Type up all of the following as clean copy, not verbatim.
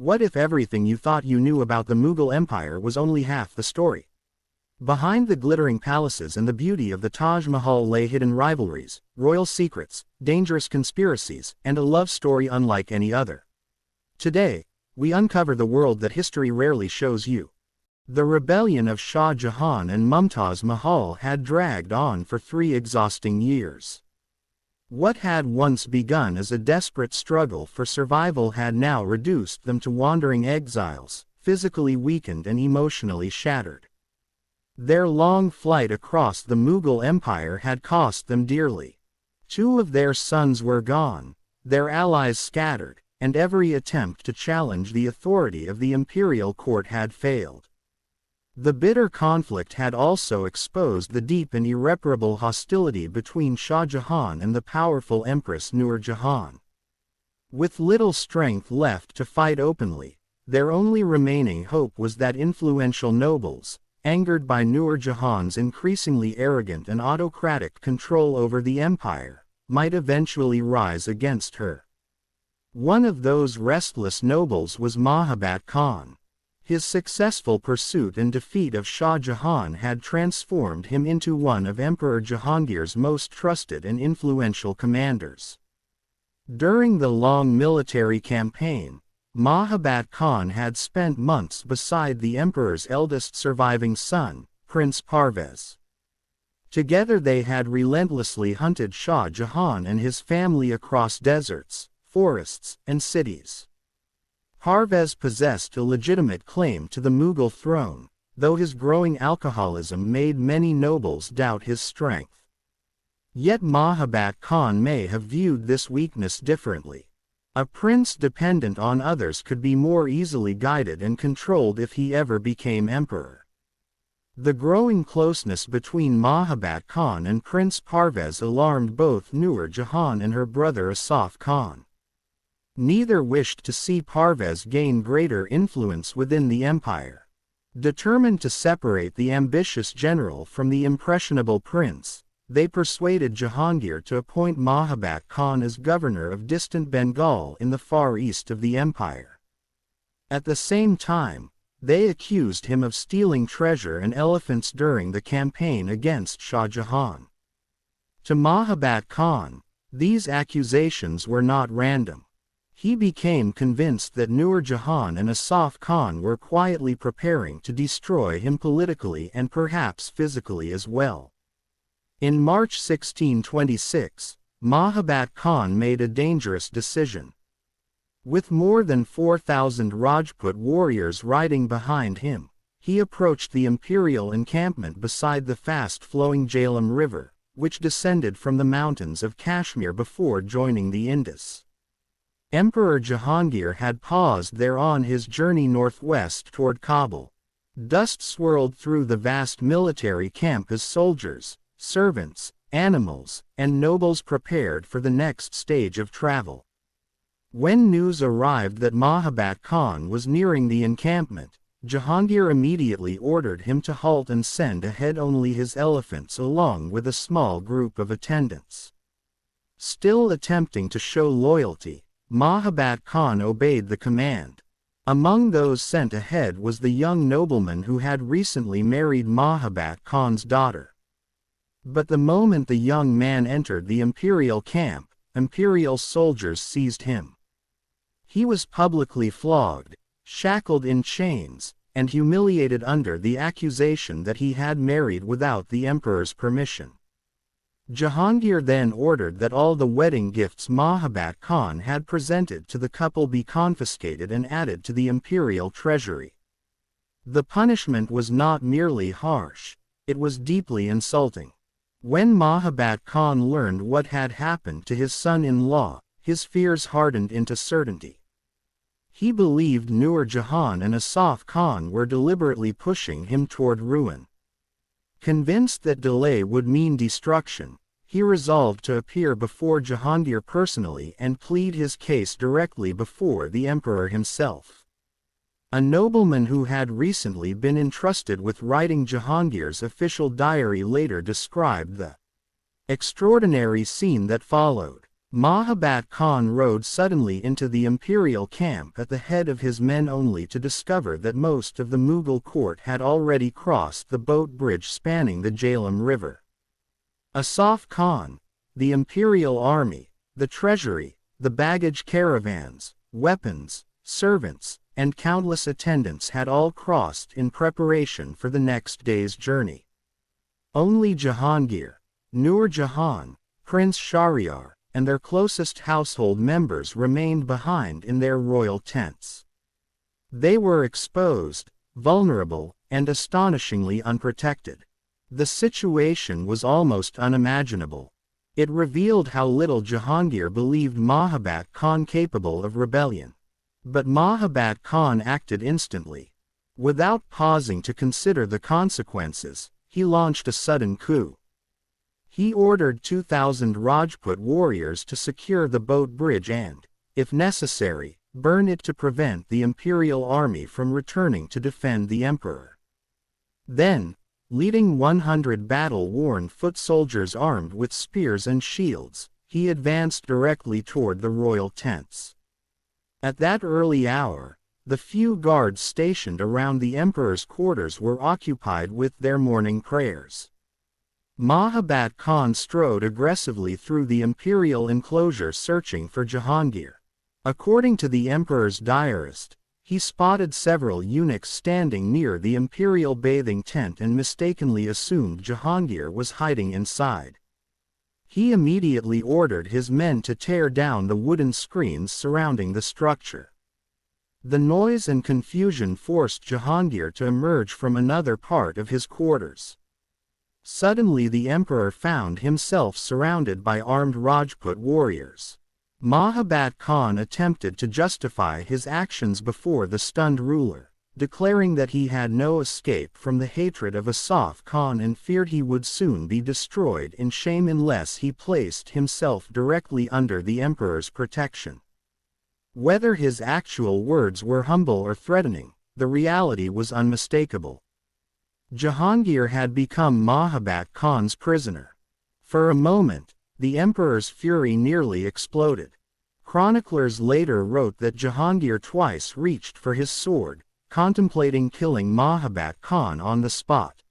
What if everything you thought you knew about the Mughal Empire was only half the story? Behind the glittering palaces and the beauty of the Taj Mahal lay hidden rivalries, royal secrets, dangerous conspiracies, and a love story unlike any other. Today, we uncover the world that history rarely shows you. The rebellion of Shah Jahan and Mumtaz Mahal had dragged on for 3 exhausting years. What had once begun as a desperate struggle for survival had now reduced them to wandering exiles, physically weakened and emotionally shattered. Their long flight across the Mughal Empire had cost them dearly. 2 of their sons were gone, their allies scattered, and every attempt to challenge the authority of the imperial court had failed. The bitter conflict had also exposed the deep and irreparable hostility between Shah Jahan and the powerful Empress Nur Jahan. With little strength left to fight openly, their only remaining hope was that influential nobles, angered by Nur Jahan's increasingly arrogant and autocratic control over the empire, might eventually rise against her. One of those restless nobles was Mahabat Khan. His successful pursuit and defeat of Shah Jahan had transformed him into one of Emperor Jahangir's most trusted and influential commanders. During the long military campaign, Mahabat Khan had spent months beside the emperor's eldest surviving son, Prince Parvez. Together they had relentlessly hunted Shah Jahan and his family across deserts, forests, and cities. Parvez possessed a legitimate claim to the Mughal throne, though his growing alcoholism made many nobles doubt his strength. Yet Mahabat Khan may have viewed this weakness differently. A prince dependent on others could be more easily guided and controlled if he ever became emperor. The growing closeness between Mahabat Khan and Prince Parvez alarmed both Nur Jahan and her brother Asaf Khan. Neither wished to see Parvez gain greater influence within the empire. Determined to separate the ambitious general from the impressionable prince, they persuaded Jahangir to appoint Mahabat Khan as governor of distant Bengal in the far east of the empire. At the same time, they accused him of stealing treasure and elephants during the campaign against Shah Jahan. To Mahabat Khan, these accusations were not random. He became convinced that Nur Jahan and Asaf Khan were quietly preparing to destroy him politically and perhaps physically as well. In March 1626, Mahabat Khan made a dangerous decision. With more than 4,000 Rajput warriors riding behind him, he approached the imperial encampment beside the fast-flowing Jhelum River, which descended from the mountains of Kashmir before joining the Indus. Emperor Jahangir had paused there on his journey northwest toward Kabul. Dust swirled through the vast military camp as soldiers, servants, animals, and nobles prepared for the next stage of travel. When news arrived that Mahabat Khan was nearing the encampment, Jahangir immediately ordered him to halt and send ahead only his elephants along with a small group of attendants. Still attempting to show loyalty, Mahabat Khan obeyed the command. Among those sent ahead was the young nobleman who had recently married Mahabat Khan's daughter. But the moment the young man entered the imperial camp, imperial soldiers seized him. He was publicly flogged, shackled in chains, and humiliated under the accusation that he had married without the emperor's permission. Jahangir then ordered that all the wedding gifts Mahabat Khan had presented to the couple be confiscated and added to the imperial treasury. The punishment was not merely harsh, it was deeply insulting. When Mahabat Khan learned what had happened to his son-in-law, his fears hardened into certainty. He believed Nur Jahan and Asaf Khan were deliberately pushing him toward ruin. Convinced that delay would mean destruction, he resolved to appear before Jahangir personally and plead his case directly before the emperor himself. A nobleman who had recently been entrusted with writing Jahangir's official diary later described the extraordinary scene that followed. Mahabat Khan rode suddenly into the imperial camp at the head of his men only to discover that most of the Mughal court had already crossed the boat bridge spanning the Jhelum River. Asaf Khan, the imperial army, the treasury, the baggage caravans, weapons, servants, and countless attendants had all crossed in preparation for the next day's journey. Only Jahangir, Nur Jahan, Prince Shahryar, and their closest household members remained behind in their royal tents. They were exposed, vulnerable, and astonishingly unprotected. The situation was almost unimaginable. It revealed how little Jahangir believed Mahabat Khan capable of rebellion. But Mahabat Khan acted instantly. Without pausing to consider the consequences, he launched a sudden coup. He ordered 2,000 Rajput warriors to secure the boat bridge and, if necessary, burn it to prevent the imperial army from returning to defend the emperor. Then, leading 100 battle-worn foot soldiers armed with spears and shields, he advanced directly toward the royal tents. At that early hour, the few guards stationed around the emperor's quarters were occupied with their morning prayers. Mahabat Khan strode aggressively through the imperial enclosure searching for Jahangir. According to the emperor's diarist, he spotted several eunuchs standing near the imperial bathing tent and mistakenly assumed Jahangir was hiding inside. He immediately ordered his men to tear down the wooden screens surrounding the structure. The noise and confusion forced Jahangir to emerge from another part of his quarters. Suddenly the emperor found himself surrounded by armed Rajput warriors. Mahabat Khan attempted to justify his actions before the stunned ruler, declaring that he had no escape from the hatred of Asaf Khan and feared he would soon be destroyed in shame unless he placed himself directly under the emperor's protection. Whether his actual words were humble or threatening, the reality was unmistakable. Jahangir had become Mahabat Khan's prisoner. For a moment, the emperor's fury nearly exploded. Chroniclers later wrote that Jahangir twice reached for his sword, contemplating killing Mahabat Khan on the spot.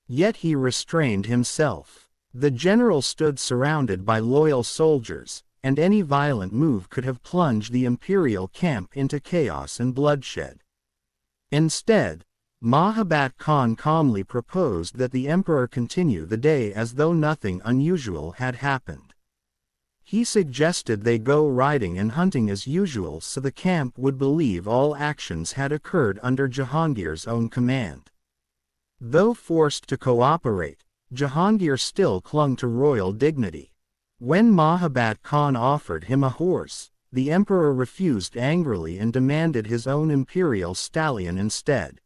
Yet he restrained himself. The general stood surrounded by loyal soldiers, and any violent move could have plunged the imperial camp into chaos and bloodshed. Instead, Mahabat Khan calmly proposed that the emperor continue the day as though nothing unusual had happened. He suggested they go riding and hunting as usual so the camp would believe all actions had occurred under Jahangir's own command. Though forced to cooperate, Jahangir still clung to royal dignity. When Mahabat Khan offered him a horse, the emperor refused angrily and demanded his own imperial stallion instead.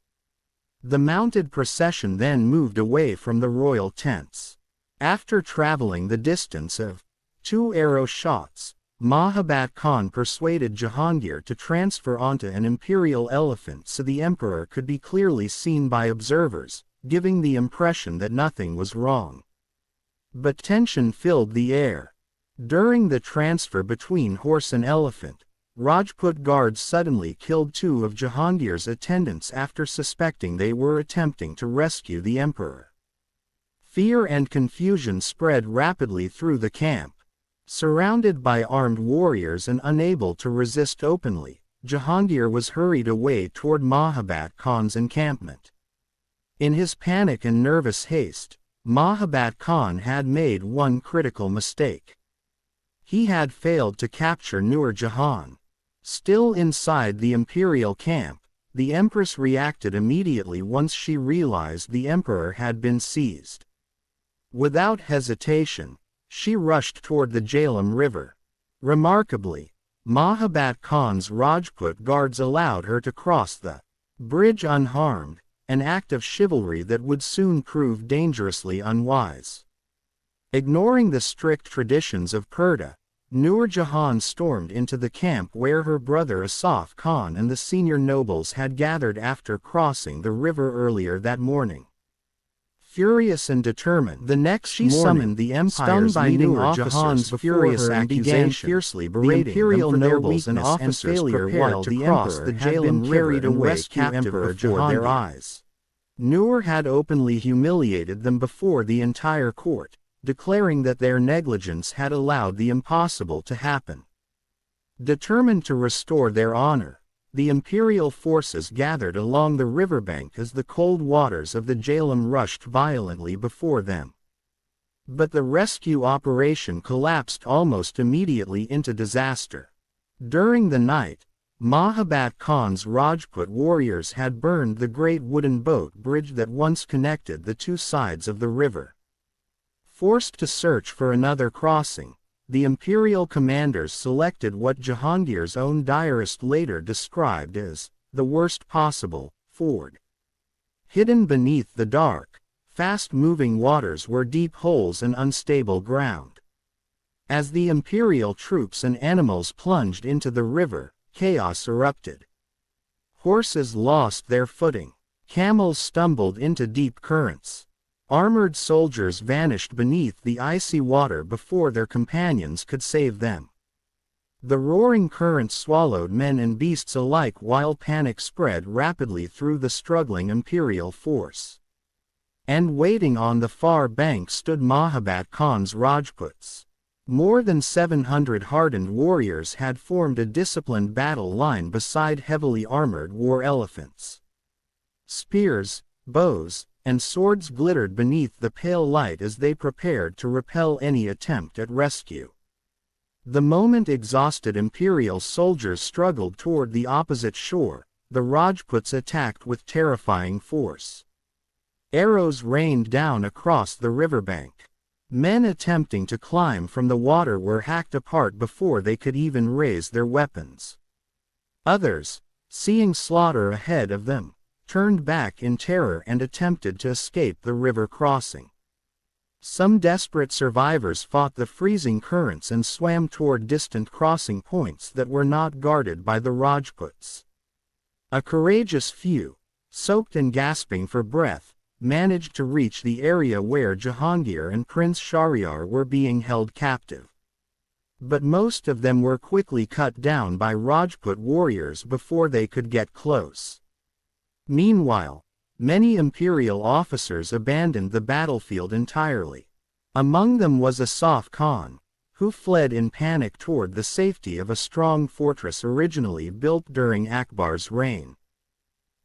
The mounted procession then moved away from the royal tents. After traveling the distance of 2 arrow shots, Mahabat Khan persuaded Jahangir to transfer onto an imperial elephant so the emperor could be clearly seen by observers, giving the impression that nothing was wrong. But tension filled the air. During the transfer between horse and elephant, Rajput guards suddenly killed 2 of Jahangir's attendants after suspecting they were attempting to rescue the emperor. Fear and confusion spread rapidly through the camp. Surrounded by armed warriors and unable to resist openly, Jahangir was hurried away toward Mahabat Khan's encampment. In his panic and nervous haste, Mahabat Khan had made one critical mistake. He had failed to capture Nur Jahan. Still inside the imperial camp, the empress reacted immediately once she realized the emperor had been seized. Without hesitation, she rushed toward the Jhelum River. Remarkably, Mahabat Khan's Rajput guards allowed her to cross the bridge unharmed, an act of chivalry that would soon prove dangerously unwise. Ignoring the strict traditions of Purta, Nur Jahan stormed into the camp where her brother Asaf Khan and the senior nobles had gathered after crossing the river earlier that morning. Furious and determined, the next she summoned the empire's leading officers before her and began fiercely berating imperial nobles and officers while the emperor had been carried away captive before their eyes. Nur had openly humiliated them before the entire court, declaring that their negligence had allowed the impossible to happen. Determined to restore their honor, the imperial forces gathered along the riverbank as the cold waters of the Jhelum rushed violently before them. But the rescue operation collapsed almost immediately into disaster. During the night, Mahabat Khan's Rajput warriors had burned the great wooden boat bridge that once connected the two sides of the river. Forced to search for another crossing, the imperial commanders selected what Jahangir's own diarist later described as the worst possible ford. Hidden beneath the dark, fast-moving waters were deep holes and unstable ground. As the imperial troops and animals plunged into the river, chaos erupted. Horses lost their footing. Camels stumbled into deep currents. Armored soldiers vanished beneath the icy water before their companions could save them. The roaring current swallowed men and beasts alike while panic spread rapidly through the struggling imperial force. And waiting on the far bank stood Mahabat Khan's Rajputs. More than 700 hardened warriors had formed a disciplined battle line beside heavily armored war elephants. Spears, bows, and swords glittered beneath the pale light as they prepared to repel any attempt at rescue. The moment exhausted imperial soldiers struggled toward the opposite shore, the Rajputs attacked with terrifying force. Arrows rained down across the riverbank. Men attempting to climb from the water were hacked apart before they could even raise their weapons. Others, seeing slaughter ahead of them, turned back in terror and attempted to escape the river crossing. Some desperate survivors fought the freezing currents and swam toward distant crossing points that were not guarded by the Rajputs. A courageous few, soaked and gasping for breath, managed to reach the area where Jahangir and Prince Shahryar were being held captive. But most of them were quickly cut down by Rajput warriors before they could get close. Meanwhile, many imperial officers abandoned the battlefield entirely. Among them was Asaf Khan, who fled in panic toward the safety of a strong fortress originally built during Akbar's reign.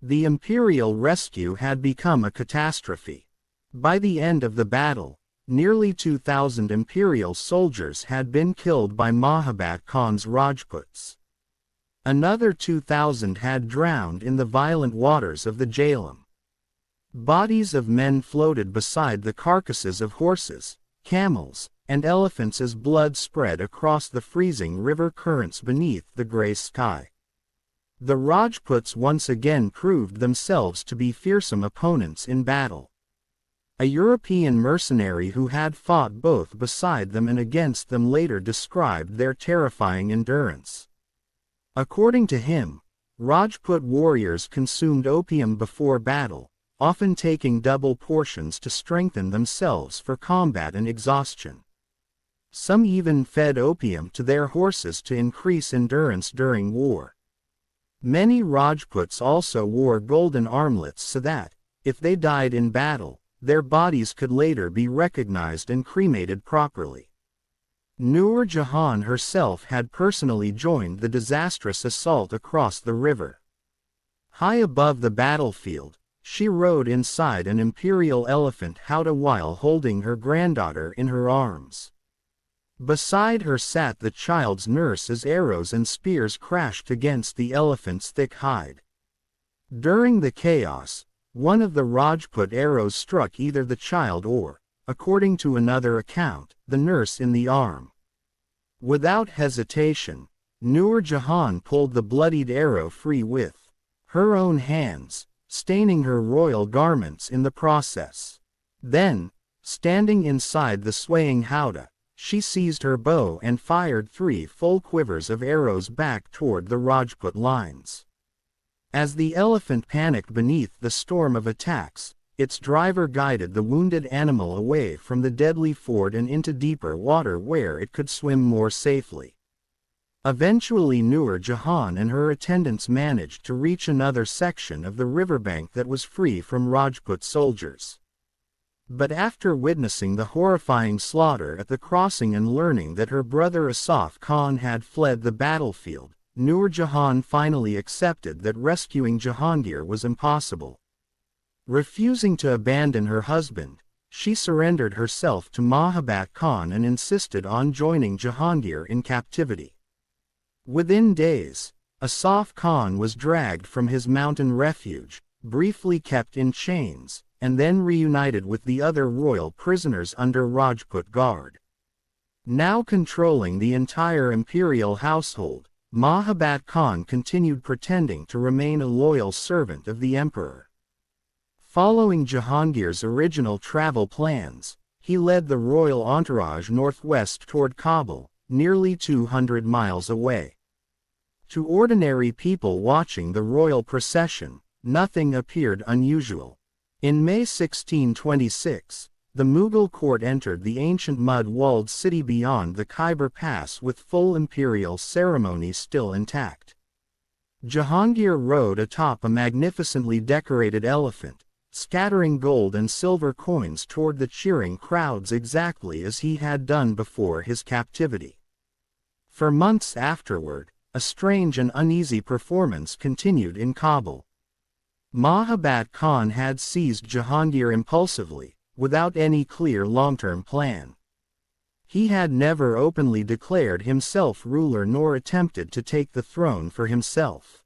The imperial rescue had become a catastrophe. By the end of the battle, nearly 2,000 imperial soldiers had been killed by Mahabat Khan's Rajputs. Another 2,000 had drowned in the violent waters of the Jhelum. Bodies of men floated beside the carcasses of horses, camels, and elephants as blood spread across the freezing river currents beneath the gray sky. The Rajputs once again proved themselves to be fearsome opponents in battle. A European mercenary who had fought both beside them and against them later described their terrifying endurance. According to him, Rajput warriors consumed opium before battle, often taking double portions to strengthen themselves for combat and exhaustion. Some even fed opium to their horses to increase endurance during war. Many Rajputs also wore golden armlets so that, if they died in battle, their bodies could later be recognized and cremated properly. Nur Jahan herself had personally joined the disastrous assault across the river. High above the battlefield, she rode inside an imperial elephant howdah while holding her granddaughter in her arms. Beside her sat the child's nurse as arrows and spears crashed against the elephant's thick hide. During the chaos, one of the Rajput arrows struck either the child or, according to another account, the nurse in the arm. Without hesitation, Nur Jahan pulled the bloodied arrow free with her own hands, staining her royal garments in the process. Then, standing inside the swaying howdah, she seized her bow and fired 3 full quivers of arrows back toward the Rajput lines. As the elephant panicked beneath the storm of attacks, its driver guided the wounded animal away from the deadly ford and into deeper water where it could swim more safely. Eventually Nur Jahan and her attendants managed to reach another section of the riverbank that was free from Rajput soldiers. But after witnessing the horrifying slaughter at the crossing and learning that her brother Asaf Khan had fled the battlefield, Nur Jahan finally accepted that rescuing Jahangir was impossible. Refusing to abandon her husband, she surrendered herself to Mahabat Khan and insisted on joining Jahangir in captivity. Within days, Asaf Khan was dragged from his mountain refuge, briefly kept in chains, and then reunited with the other royal prisoners under Rajput guard. Now controlling the entire imperial household, Mahabat Khan continued pretending to remain a loyal servant of the emperor. Following Jahangir's original travel plans, he led the royal entourage northwest toward Kabul, nearly 200 miles away. To ordinary people watching the royal procession, nothing appeared unusual. In May 1626, the Mughal court entered the ancient mud-walled city beyond the Khyber Pass with full imperial ceremonies still intact. Jahangir rode atop a magnificently decorated elephant, scattering gold and silver coins toward the cheering crowds exactly as he had done before his captivity. For months afterward, a strange and uneasy performance continued in Kabul. Mahabat Khan had seized Jahangir impulsively, without any clear long-term plan. He had never openly declared himself ruler nor attempted to take the throne for himself.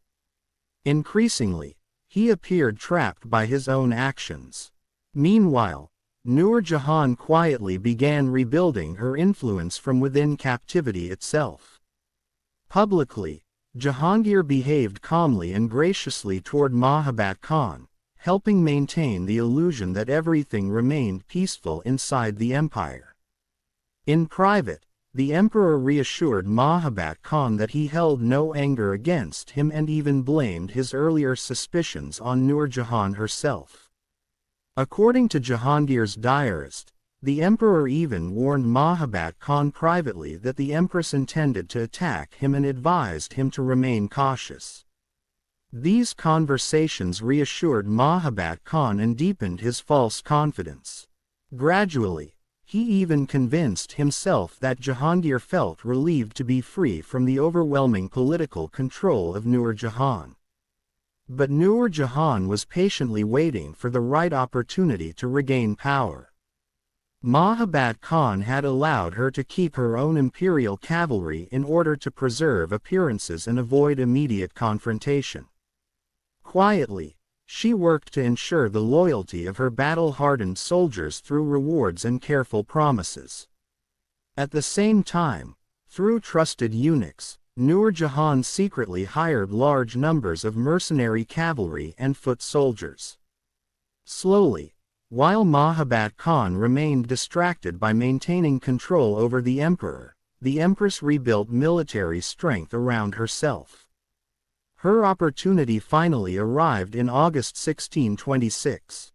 Increasingly, he appeared trapped by his own actions. Meanwhile, Nur Jahan quietly began rebuilding her influence from within captivity itself. Publicly, Jahangir behaved calmly and graciously toward Mahabat Khan, helping maintain the illusion that everything remained peaceful inside the empire. In private, the emperor reassured Mahabat Khan that he held no anger against him and even blamed his earlier suspicions on Nur Jahan herself. According to Jahangir's diarist, the emperor even warned Mahabat Khan privately that the empress intended to attack him and advised him to remain cautious. These conversations reassured Mahabat Khan and deepened his false confidence. Gradually, he even convinced himself that Jahangir felt relieved to be free from the overwhelming political control of Nur Jahan. But Nur Jahan was patiently waiting for the right opportunity to regain power. Mahabat Khan had allowed her to keep her own imperial cavalry in order to preserve appearances and avoid immediate confrontation. Quietly, she worked to ensure the loyalty of her battle-hardened soldiers through rewards and careful promises. At the same time, through trusted eunuchs, Nur Jahan secretly hired large numbers of mercenary cavalry and foot soldiers. Slowly, while Mahabat Khan remained distracted by maintaining control over the emperor, the empress rebuilt military strength around herself. Her opportunity finally arrived in August 1626.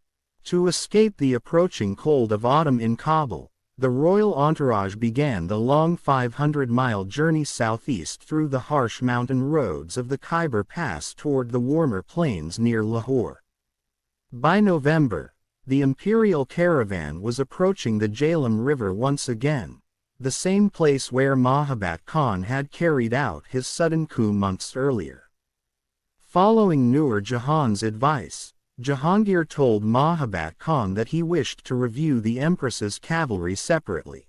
To escape the approaching cold of autumn in Kabul, the royal entourage began the long 500-mile journey southeast through the harsh mountain roads of the Khyber Pass toward the warmer plains near Lahore. By November, the imperial caravan was approaching the Jhelum River once again, the same place where Mahabat Khan had carried out his sudden coup months earlier. Following Nur Jahan's advice, Jahangir told Mahabat Khan that he wished to review the empress's cavalry separately.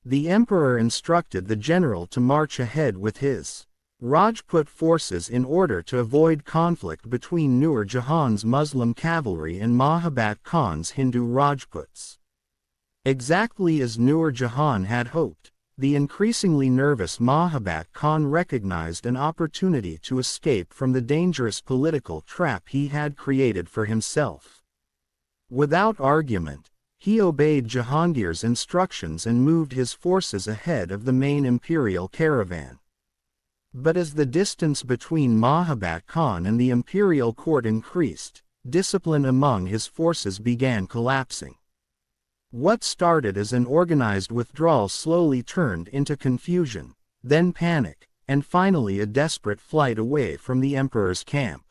The emperor instructed the general to march ahead with his Rajput forces in order to avoid conflict between Nur Jahan's Muslim cavalry and Mahabat Khan's Hindu Rajputs. Exactly as Nur Jahan had hoped, the increasingly nervous Mahabat Khan recognized an opportunity to escape from the dangerous political trap he had created for himself. Without argument, he obeyed Jahangir's instructions and moved his forces ahead of the main imperial caravan. But as the distance between Mahabat Khan and the imperial court increased, discipline among his forces began collapsing. What started as an organized withdrawal slowly turned into confusion, then panic, and finally a desperate flight away from the emperor's camp.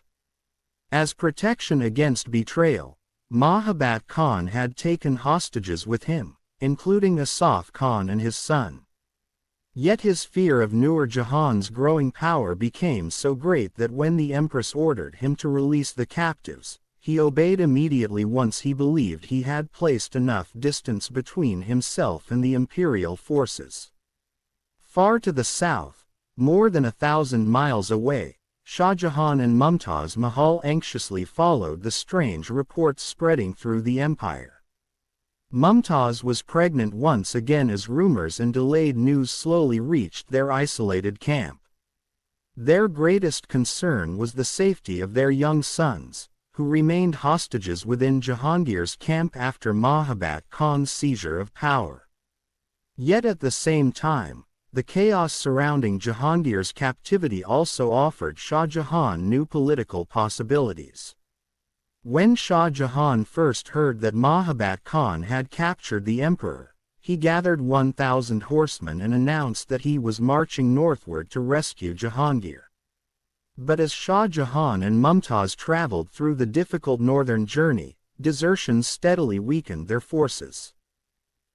As protection against betrayal, Mahabat Khan had taken hostages with him, including Asaf Khan and his son. Yet his fear of Nur Jahan's growing power became so great that when the empress ordered him to release the captives, he obeyed immediately once he believed he had placed enough distance between himself and the imperial forces. Far to the south, more than 1,000 miles away, Shah Jahan and Mumtaz Mahal anxiously followed the strange reports spreading through the empire. Mumtaz was pregnant once again as rumors and delayed news slowly reached their isolated camp. Their greatest concern was the safety of their young sons, who remained hostages within Jahangir's camp after Mahabat Khan's seizure of power. Yet at the same time, the chaos surrounding Jahangir's captivity also offered Shah Jahan new political possibilities. When Shah Jahan first heard that Mahabat Khan had captured the emperor, he gathered 1,000 horsemen and announced that he was marching northward to rescue Jahangir. But as Shah Jahan and Mumtaz traveled through the difficult northern journey, desertions steadily weakened their forces.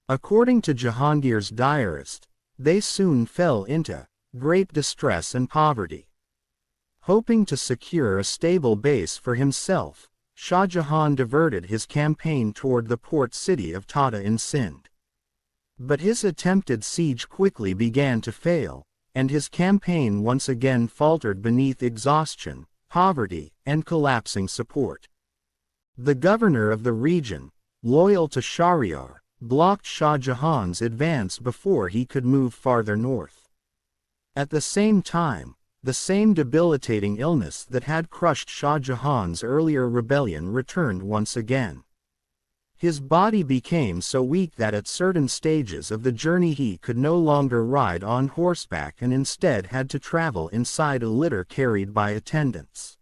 According to Jahangir's diarist, they soon fell into great distress and poverty. Hoping to secure a stable base for himself, Shah Jahan diverted his campaign toward the port city of Tata in Sindh. But his attempted siege quickly began to fail, and his campaign once again faltered beneath exhaustion, poverty, and collapsing support. The governor of the region, loyal to Shahryar, blocked Shah Jahan's advance before he could move farther north. At the same time, the same debilitating illness that had crushed Shah Jahan's earlier rebellion returned once again. His body became so weak that at certain stages of the journey he could no longer ride on horseback and instead had to travel inside a litter carried by attendants.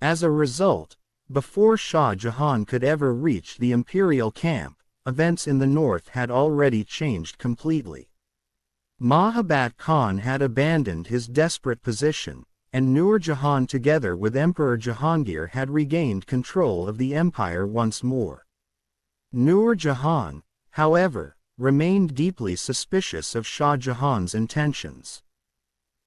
As a result, before Shah Jahan could ever reach the imperial camp, events in the north had already changed completely. Mahabat Khan had abandoned his desperate position, and Nur Jahan together with Emperor Jahangir had regained control of the empire once more. Nur Jahan, however, remained deeply suspicious of Shah Jahan's intentions.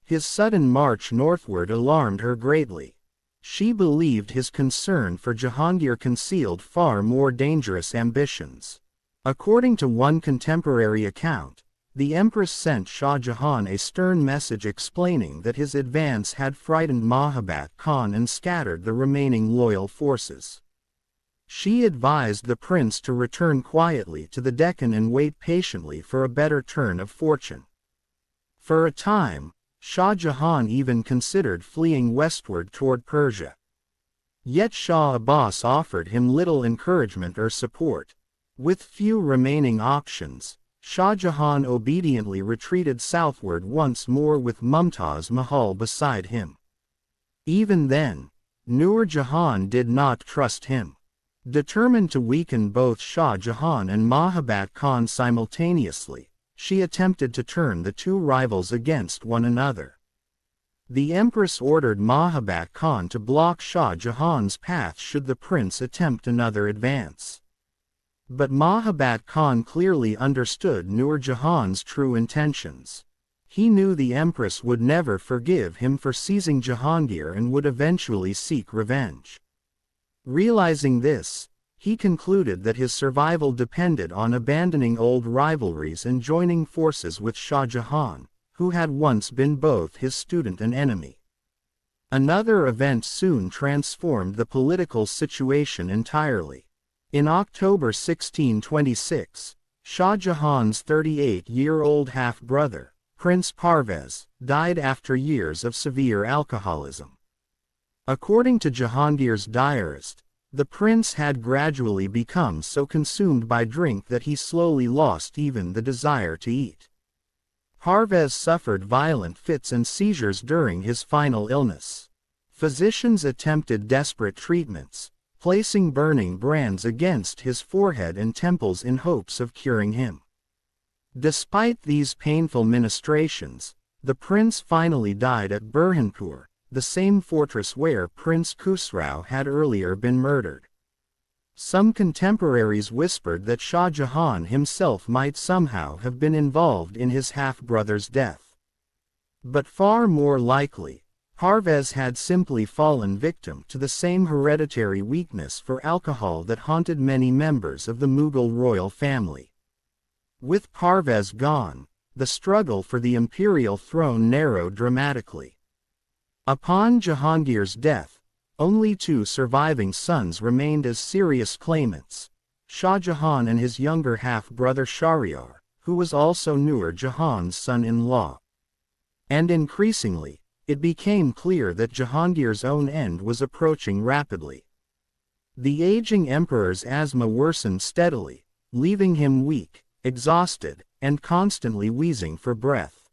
His sudden march northward alarmed her greatly. She believed his concern for Jahangir concealed far more dangerous ambitions. According to one contemporary account, the empress sent Shah Jahan a stern message explaining that his advance had frightened Mahabat Khan and scattered the remaining loyal forces. She advised the prince to return quietly to the Deccan and wait patiently for a better turn of fortune. For a time, Shah Jahan even considered fleeing westward toward Persia. Yet Shah Abbas offered him little encouragement or support. With few remaining options, Shah Jahan obediently retreated southward once more with Mumtaz Mahal beside him. Even then, Nur Jahan did not trust him. Determined to weaken both Shah Jahan and Mahabat Khan simultaneously, she attempted to turn the two rivals against one another. The empress ordered Mahabat Khan to block Shah Jahan's path should the prince attempt another advance. But Mahabat Khan clearly understood Nur Jahan's true intentions. He knew the empress would never forgive him for seizing Jahangir and would eventually seek revenge. Realizing this, he concluded that his survival depended on abandoning old rivalries and joining forces with Shah Jahan, who had once been both his student and enemy. Another event soon transformed the political situation entirely. In October 1626, Shah Jahan's 38-year-old half-brother, Prince Parvez, died after years of severe alcoholism. According to Jahangir's diarist, the prince had gradually become so consumed by drink that he slowly lost even the desire to eat. Parvez suffered violent fits and seizures during his final illness. Physicians attempted desperate treatments, placing burning brands against his forehead and temples in hopes of curing him. Despite these painful ministrations, the prince finally died at Burhanpur, the same fortress where Prince Khusrau had earlier been murdered. Some contemporaries whispered that Shah Jahan himself might somehow have been involved in his half-brother's death. But far more likely, Parvez had simply fallen victim to the same hereditary weakness for alcohol that haunted many members of the Mughal royal family. With Parvez gone, the struggle for the imperial throne narrowed dramatically. Upon Jahangir's death, only two surviving sons remained as serious claimants: Shah Jahan and his younger half-brother Shahryar, who was also Nur Jahan's son-in-law. And increasingly, it became clear that Jahangir's own end was approaching rapidly. The aging emperor's asthma worsened steadily, leaving him weak, exhausted, and constantly wheezing for breath.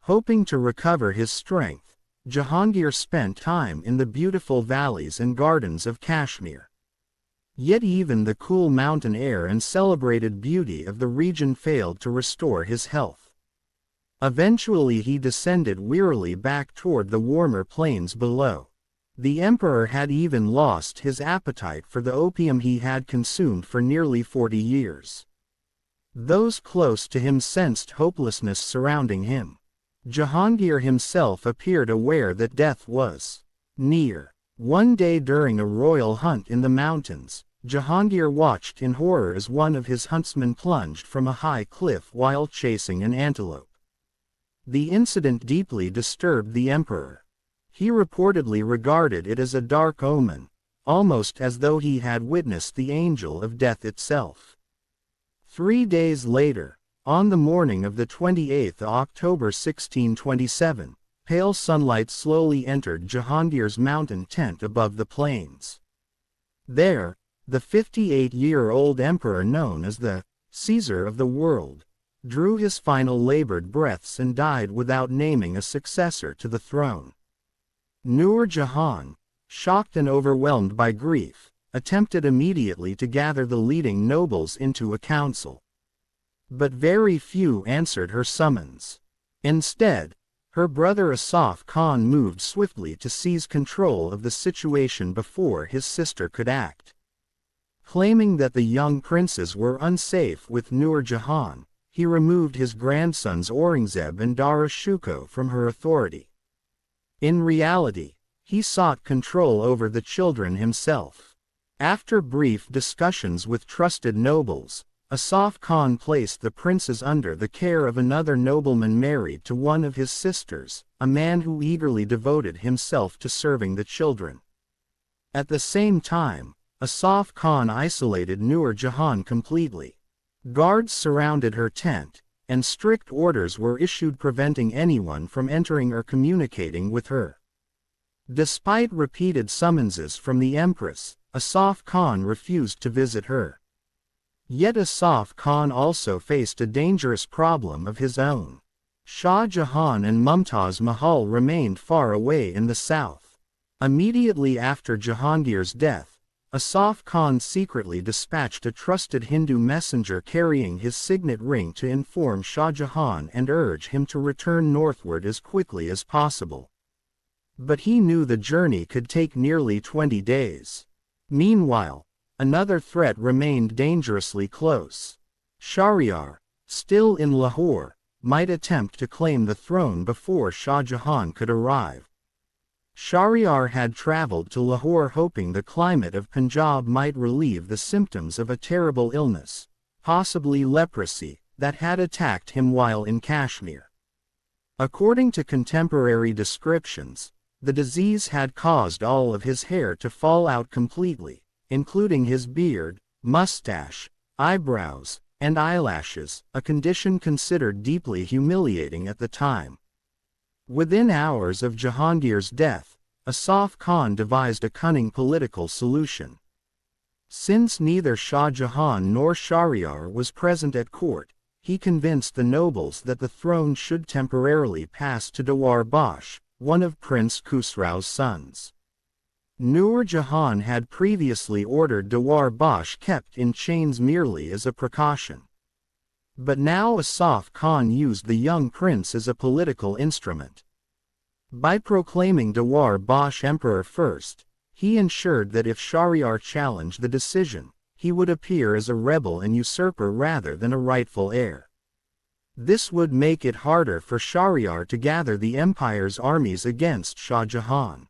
Hoping to recover his strength, Jahangir spent time in the beautiful valleys and gardens of Kashmir. Yet even the cool mountain air and celebrated beauty of the region failed to restore his health. Eventually he descended wearily back toward the warmer plains below. The emperor had even lost his appetite for the opium he had consumed for nearly 40 years. Those close to him sensed hopelessness surrounding him. Jahangir himself appeared aware that death was near. One day during a royal hunt in the mountains, Jahangir watched in horror as one of his huntsmen plunged from a high cliff while chasing an antelope. The incident deeply disturbed the emperor. He reportedly regarded it as a dark omen, almost as though he had witnessed the angel of death itself. 3 days later, on the morning of the 28th October 1627, pale sunlight slowly entered Jahangir's mountain tent above the plains. There, the 58-year-old emperor known as the Caesar of the world, drew his final labored breaths and died without naming a successor to the throne. Nur Jahan, shocked and overwhelmed by grief, attempted immediately to gather the leading nobles into a council. But very few answered her summons. Instead, her brother Asaf Khan moved swiftly to seize control of the situation before his sister could act. Claiming that the young princes were unsafe with Nur Jahan, he removed his grandsons Aurangzeb and Dara Shikoh from her authority. In reality, he sought control over the children himself. After brief discussions with trusted nobles, Asaf Khan placed the princes under the care of another nobleman married to one of his sisters, a man who eagerly devoted himself to serving the children. At the same time, Asaf Khan isolated Nur Jahan completely. Guards surrounded her tent, and strict orders were issued preventing anyone from entering or communicating with her. Despite repeated summonses from the empress, Asaf Khan refused to visit her. Yet Asaf Khan also faced a dangerous problem of his own. Shah Jahan and Mumtaz Mahal remained far away in the south. Immediately after Jahangir's death, Asaf Khan secretly dispatched a trusted Hindu messenger carrying his signet ring to inform Shah Jahan and urge him to return northward as quickly as possible. But he knew the journey could take nearly 20 days. Meanwhile, another threat remained dangerously close. Shahryar, still in Lahore, might attempt to claim the throne before Shah Jahan could arrive. Shahryar had traveled to Lahore hoping the climate of Punjab might relieve the symptoms of a terrible illness, possibly leprosy, that had attacked him while in Kashmir. According to contemporary descriptions, the disease had caused all of his hair to fall out completely, including his beard, mustache, eyebrows, and eyelashes, a condition considered deeply humiliating at the time. Within hours of Jahangir's death, Asaf Khan devised a cunning political solution. Since neither Shah Jahan nor Shahryar was present at court, he convinced the nobles that the throne should temporarily pass to Dawar Bash, one of Prince Khusrau's sons. Nur Jahan had previously ordered Dawar Bash kept in chains merely as a precaution. But now Asaf Khan used the young prince as a political instrument. By proclaiming Dawar Bash emperor first, he ensured that if Shahryar challenged the decision, he would appear as a rebel and usurper rather than a rightful heir. This would make it harder for Shahryar to gather the empire's armies against Shah Jahan.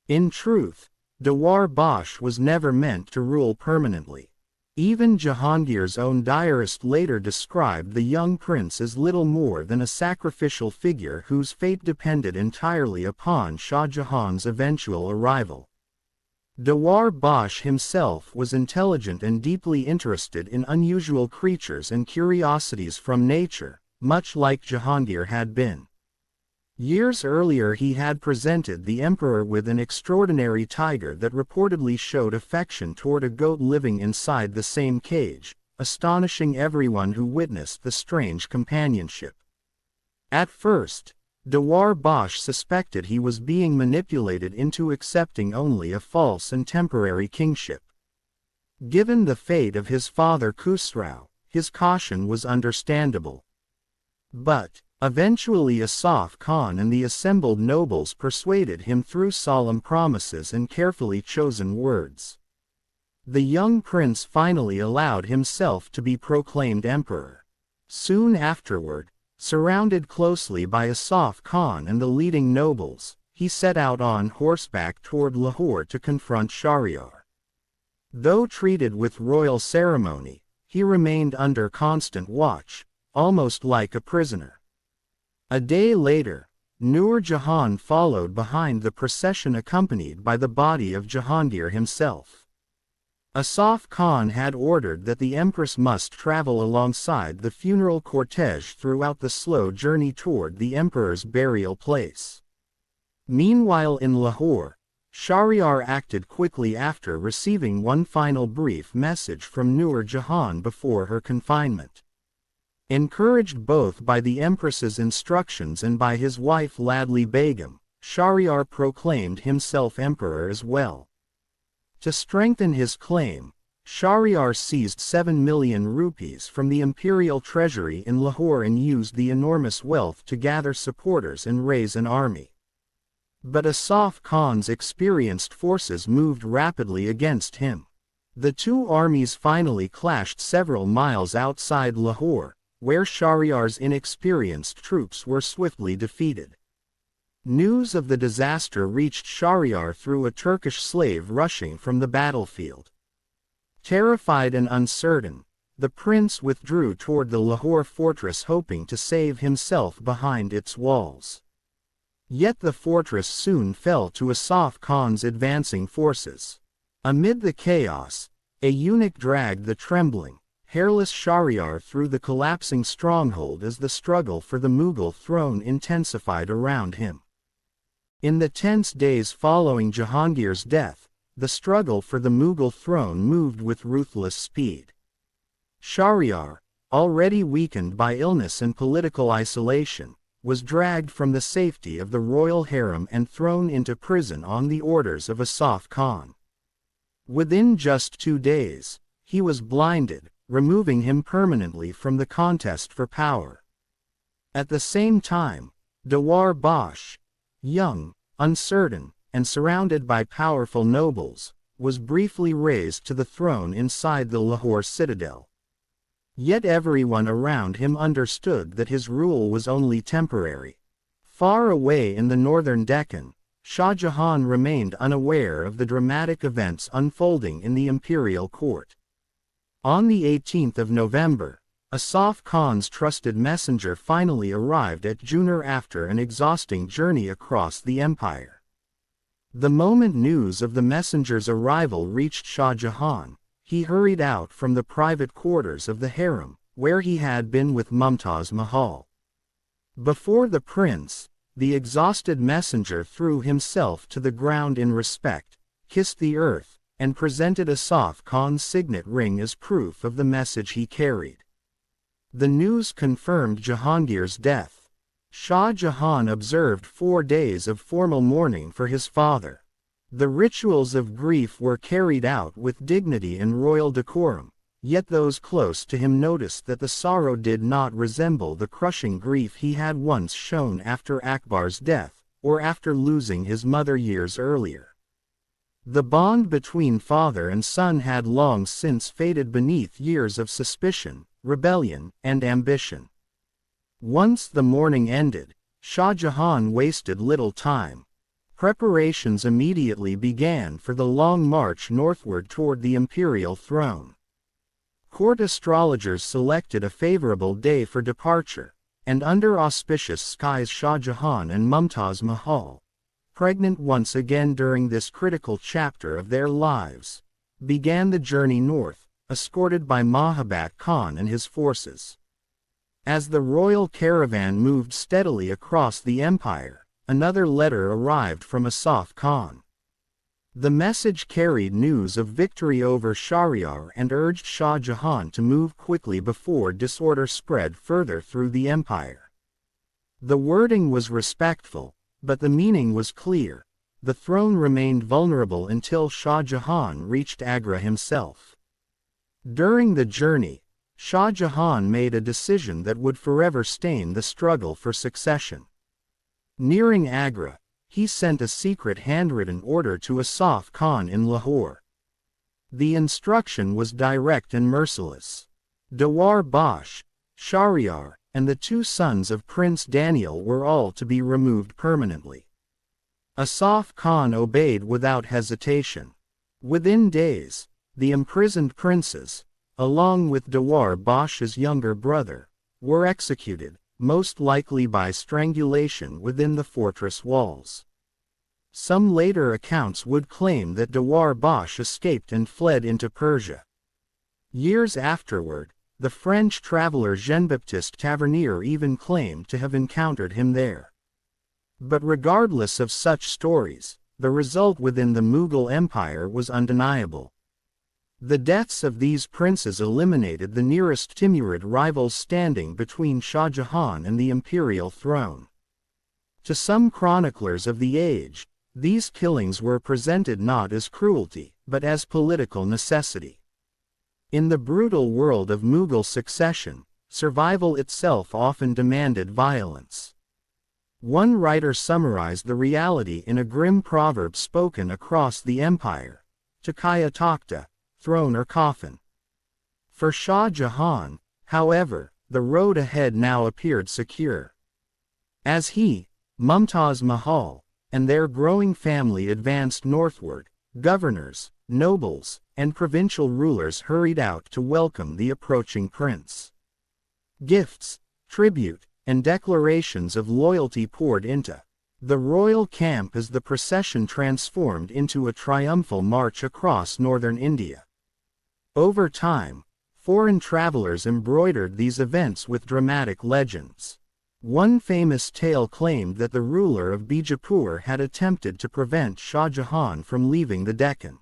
In truth, Dawar Bash was never meant to rule permanently. Even Jahangir's own diarist later described the young prince as little more than a sacrificial figure whose fate depended entirely upon Shah Jahan's eventual arrival. Dawar Bash himself was intelligent and deeply interested in unusual creatures and curiosities from nature, much like Jahangir had been. Years earlier he had presented the emperor with an extraordinary tiger that reportedly showed affection toward a goat living inside the same cage, astonishing everyone who witnessed the strange companionship. At first, Dawar Bash suspected he was being manipulated into accepting only a false and temporary kingship. Given the fate of his father Khusrau, his caution was understandable. But eventually Asaf Khan and the assembled nobles persuaded him through solemn promises and carefully chosen words. The young prince finally allowed himself to be proclaimed emperor. Soon afterward, surrounded closely by Asaf Khan and the leading nobles, he set out on horseback toward Lahore to confront Shahryar. Though treated with royal ceremony, he remained under constant watch, almost like a prisoner. A day later, Nur Jahan followed behind the procession accompanied by the body of Jahangir himself. Asaf Khan had ordered that the empress must travel alongside the funeral cortege throughout the slow journey toward the emperor's burial place. Meanwhile in Lahore, Shahryar acted quickly after receiving one final brief message from Nur Jahan before her confinement. Encouraged both by the empress's instructions and by his wife Ladli Begum, Shahryar proclaimed himself emperor as well. To strengthen his claim, Shahryar seized 7 million rupees from the imperial treasury in Lahore and used the enormous wealth to gather supporters and raise an army. But Asaf Khan's experienced forces moved rapidly against him. The two armies finally clashed several miles outside Lahore, where Shahryar's inexperienced troops were swiftly defeated. News of the disaster reached Shahryar through a Turkish slave rushing from the battlefield. Terrified and uncertain, the prince withdrew toward the Lahore fortress hoping to save himself behind its walls. Yet the fortress soon fell to Asaf Khan's advancing forces. Amid the chaos, a eunuch dragged the trembling, hairless Shahryar through the collapsing stronghold as the struggle for the Mughal throne intensified around him. In the tense days following Jahangir's death, the struggle for the Mughal throne moved with ruthless speed. Shahryar, already weakened by illness and political isolation, was dragged from the safety of the royal harem and thrown into prison on the orders of Asaf Khan. Within just 2 days, he was blinded, removing him permanently from the contest for power. At the same time, Dawar Bash, young, uncertain, and surrounded by powerful nobles, was briefly raised to the throne inside the Lahore citadel. Yet everyone around him understood that his rule was only temporary. Far away in the northern Deccan, Shah Jahan remained unaware of the dramatic events unfolding in the imperial court. On the 18th of November, Asaf Khan's trusted messenger finally arrived at Junar after an exhausting journey across the empire. The moment news of the messenger's arrival reached Shah Jahan, he hurried out from the private quarters of the harem, where he had been with Mumtaz Mahal. Before the prince, the exhausted messenger threw himself to the ground in respect, kissed the earth, and presented Asaf Khan's signet ring as proof of the message he carried. The news confirmed Jahangir's death. Shah Jahan observed 4 days of formal mourning for his father. The rituals of grief were carried out with dignity and royal decorum, yet those close to him noticed that the sorrow did not resemble the crushing grief he had once shown after Akbar's death, or after losing his mother years earlier. The bond between father and son had long since faded beneath years of suspicion, rebellion, and ambition. Once the mourning ended, Shah Jahan wasted little time. Preparations immediately began for the long march northward toward the imperial throne. Court astrologers selected a favorable day for departure, and under auspicious skies Shah Jahan and Mumtaz Mahal, pregnant once again during this critical chapter of their lives, began the journey north, escorted by Mahabat Khan and his forces. As the royal caravan moved steadily across the empire, another letter arrived from Asaf Khan. The message carried news of victory over Shahryar and urged Shah Jahan to move quickly before disorder spread further through the empire. The wording was respectful, but the meaning was clear. The throne remained vulnerable until Shah Jahan reached Agra himself. During the journey, Shah Jahan made a decision that would forever stain the struggle for succession. Nearing Agra, he sent a secret handwritten order to Asaf Khan in Lahore. The instruction was direct and merciless. Dawar Bash, Shahryar, and the two sons of Prince Daniel were all to be removed permanently. Asaf Khan obeyed without hesitation. Within days, the imprisoned princes, along with Dawar Bash's younger brother, were executed, most likely by strangulation within the fortress walls. Some later accounts would claim that Dawar Bash escaped and fled into Persia. Years afterward, the French traveler Jean-Baptiste Tavernier even claimed to have encountered him there. But regardless of such stories, the result within the Mughal Empire was undeniable. The deaths of these princes eliminated the nearest Timurid rivals standing between Shah Jahan and the imperial throne. To some chroniclers of the age, these killings were presented not as cruelty, but as political necessity. In the brutal world of Mughal succession, survival itself often demanded violence. One writer summarized the reality in a grim proverb spoken across the empire: Takaya Takhta, throne or coffin. For Shah Jahan, however, the road ahead now appeared secure. As he, Mumtaz Mahal, and their growing family advanced northward, governors, nobles, and provincial rulers hurried out to welcome the approaching prince. Gifts, tribute, and declarations of loyalty poured into the royal camp as the procession transformed into a triumphal march across northern India. Over time, foreign travelers embroidered these events with dramatic legends. One famous tale claimed that the ruler of Bijapur had attempted to prevent Shah Jahan from leaving the Deccan.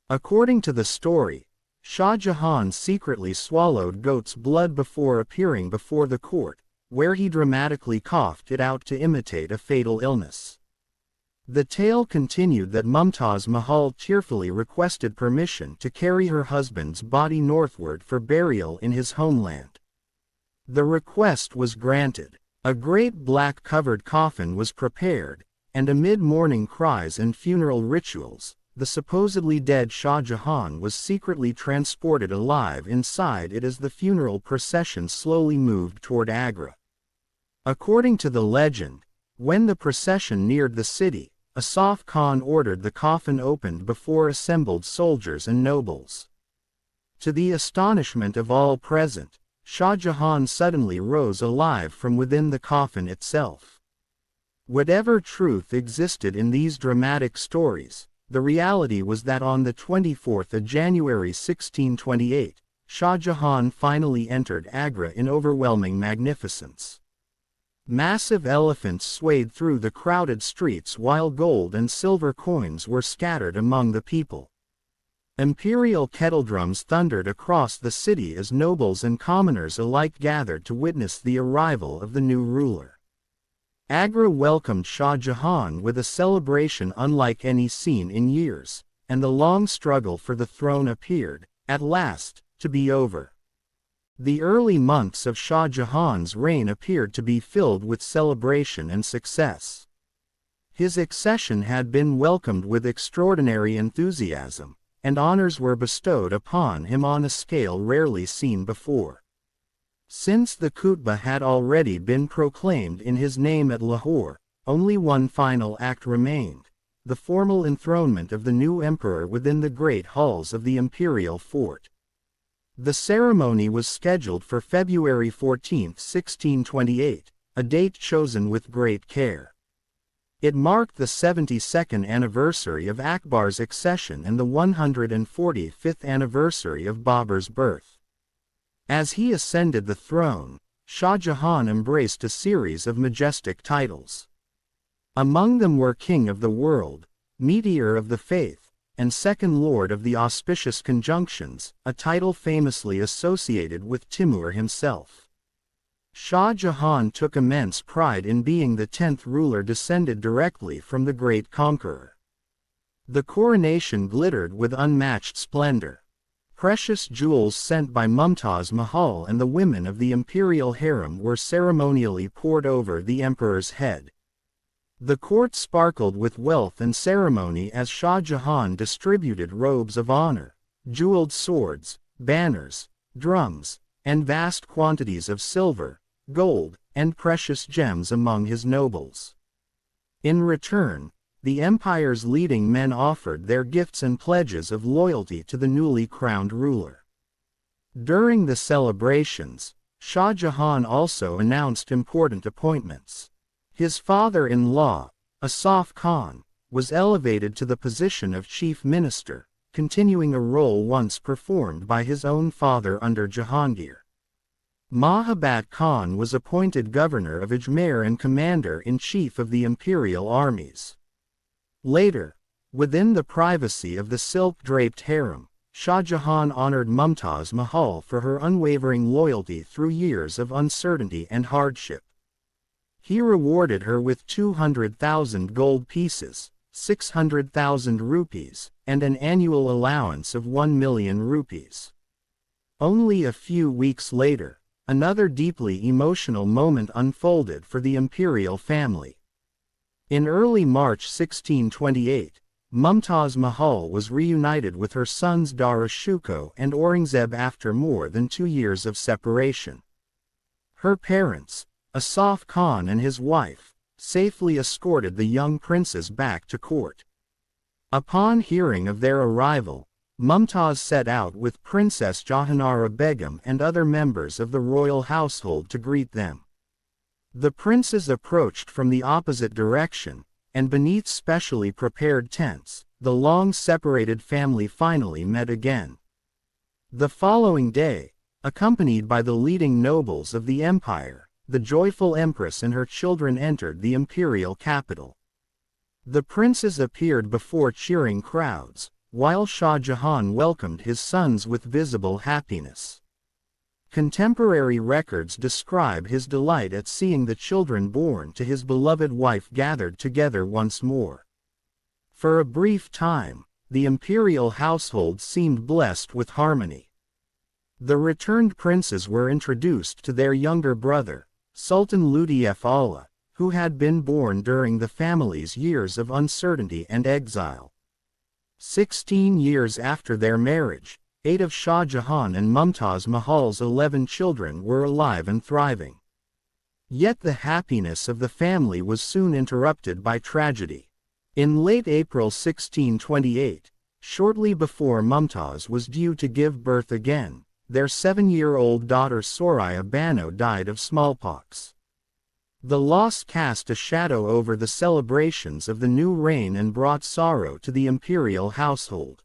According to the story, Shah Jahan secretly swallowed goat's blood before appearing before the court, where he dramatically coughed it out to imitate a fatal illness. The tale continued that Mumtaz Mahal tearfully requested permission to carry her husband's body northward for burial in his homeland. The request was granted. A great black-covered coffin was prepared, and amid mourning cries and funeral rituals, the supposedly dead Shah Jahan was secretly transported alive inside it as the funeral procession slowly moved toward Agra. According to the legend, when the procession neared the city, Asaf Khan ordered the coffin opened before assembled soldiers and nobles. To the astonishment of all present, Shah Jahan suddenly rose alive from within the coffin itself. Whatever truth existed in these dramatic stories, the reality was that on the 24th of January 1628, Shah Jahan finally entered Agra in overwhelming magnificence. Massive elephants swayed through the crowded streets while gold and silver coins were scattered among the people. Imperial kettledrums thundered across the city as nobles and commoners alike gathered to witness the arrival of the new ruler. Agra welcomed Shah Jahan with a celebration unlike any seen in years, and the long struggle for the throne appeared, at last, to be over. The early months of Shah Jahan's reign appeared to be filled with celebration and success. His accession had been welcomed with extraordinary enthusiasm, and honors were bestowed upon him on a scale rarely seen before. Since the khutbah had already been proclaimed in his name at Lahore, only one final act remained: the formal enthronement of the new emperor within the great halls of the imperial fort. The ceremony was scheduled for February 14, 1628, a date chosen with great care. It marked the 72nd anniversary of Akbar's accession and the 145th anniversary of Babur's birth. As he ascended the throne, Shah Jahan embraced a series of majestic titles. Among them were King of the World, Meteor of the Faith, and Second Lord of the Auspicious Conjunctions, a title famously associated with Timur himself. Shah Jahan took immense pride in being the 10th ruler descended directly from the great conqueror. The coronation glittered with unmatched splendor. Precious jewels sent by Mumtaz Mahal and the women of the imperial harem were ceremonially poured over the emperor's head. The court sparkled with wealth and ceremony as Shah Jahan distributed robes of honor, jeweled swords, banners, drums, and vast quantities of silver, gold, and precious gems among his nobles. In return, the empire's leading men offered their gifts and pledges of loyalty to the newly crowned ruler. During the celebrations, Shah Jahan also announced important appointments. His father-in-law, Asaf Khan, was elevated to the position of chief minister, continuing a role once performed by his own father under Jahangir. Mahabat Khan was appointed governor of Ajmer and commander-in-chief of the imperial armies. Later, within the privacy of the silk-draped harem, Shah Jahan honored Mumtaz Mahal for her unwavering loyalty through years of uncertainty and hardship. He rewarded her with 200,000 gold pieces, 600,000 rupees, and an annual allowance of 1 million rupees. Only a few weeks later, another deeply emotional moment unfolded for the imperial family. In early March 1628, Mumtaz Mahal was reunited with her sons Dara Shikoh and Aurangzeb after more than 2 years of separation. Her parents, Asaf Khan and his wife, safely escorted the young princes back to court. Upon hearing of their arrival, Mumtaz set out with Princess Jahanara Begum and other members of the royal household to greet them. The princes approached from the opposite direction, and beneath specially prepared tents, the long-separated family finally met again. The following day, accompanied by the leading nobles of the empire, the joyful empress and her children entered the imperial capital. The princes appeared before cheering crowds, while Shah Jahan welcomed his sons with visible happiness. Contemporary records describe his delight at seeing the children born to his beloved wife gathered together once more. For a brief time, the imperial household seemed blessed with harmony. The returned princes were introduced to their younger brother, Sultan Lutf Allah, who had been born during the family's years of uncertainty and exile. 16 years after their marriage, 8 of Shah Jahan and Mumtaz Mahal's 11 children were alive and thriving. Yet the happiness of the family was soon interrupted by tragedy. In late April 1628, shortly before Mumtaz was due to give birth again, their 7-year-old daughter Soraya Bano died of smallpox. The loss cast a shadow over the celebrations of the new reign and brought sorrow to the imperial household.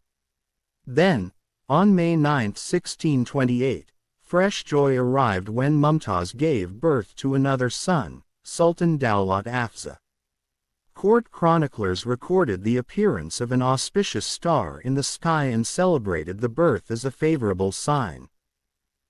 Then, on May 9, 1628, fresh joy arrived when Mumtaz gave birth to another son, Sultan Daulat Afza. Court chroniclers recorded the appearance of an auspicious star in the sky and celebrated the birth as a favorable sign.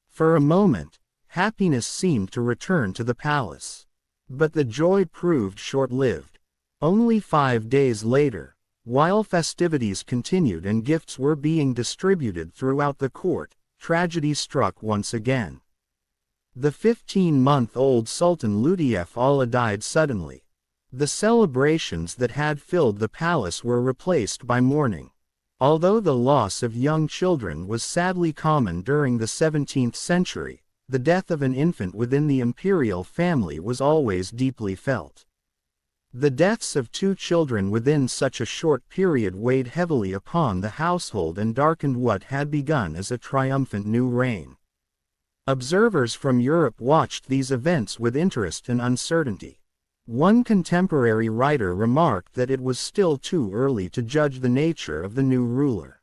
For a moment, happiness seemed to return to the palace. But the joy proved short-lived. Only 5 days later, while festivities continued and gifts were being distributed throughout the court, tragedy struck once again. The 15-month-old Sultan Lutf Allah died suddenly. The celebrations that had filled the palace were replaced by mourning. Although the loss of young children was sadly common during the 17th century, the death of an infant within the imperial family was always deeply felt. The deaths of 2 children within such a short period weighed heavily upon the household and darkened what had begun as a triumphant new reign. Observers from Europe watched these events with interest and uncertainty. One contemporary writer remarked that it was still too early to judge the nature of the new ruler.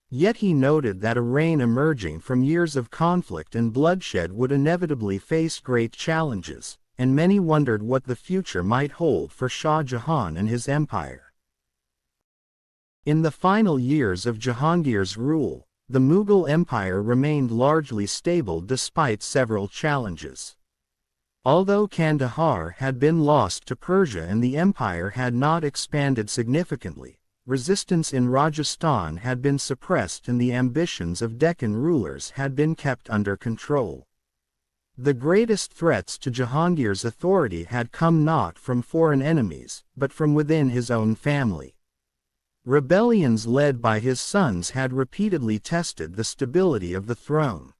Yet he noted that a reign emerging from years of conflict and bloodshed would inevitably face great challenges, and many wondered what the future might hold for Shah Jahan and his empire. In the final years of Jahangir's rule, the Mughal Empire remained largely stable despite several challenges. Although Kandahar had been lost to Persia and the empire had not expanded significantly, resistance in Rajasthan had been suppressed and the ambitions of Deccan rulers had been kept under control. The greatest threats to Jahangir's authority had come not from foreign enemies, but from within his own family. Rebellions led by his sons had repeatedly tested the stability of the throne.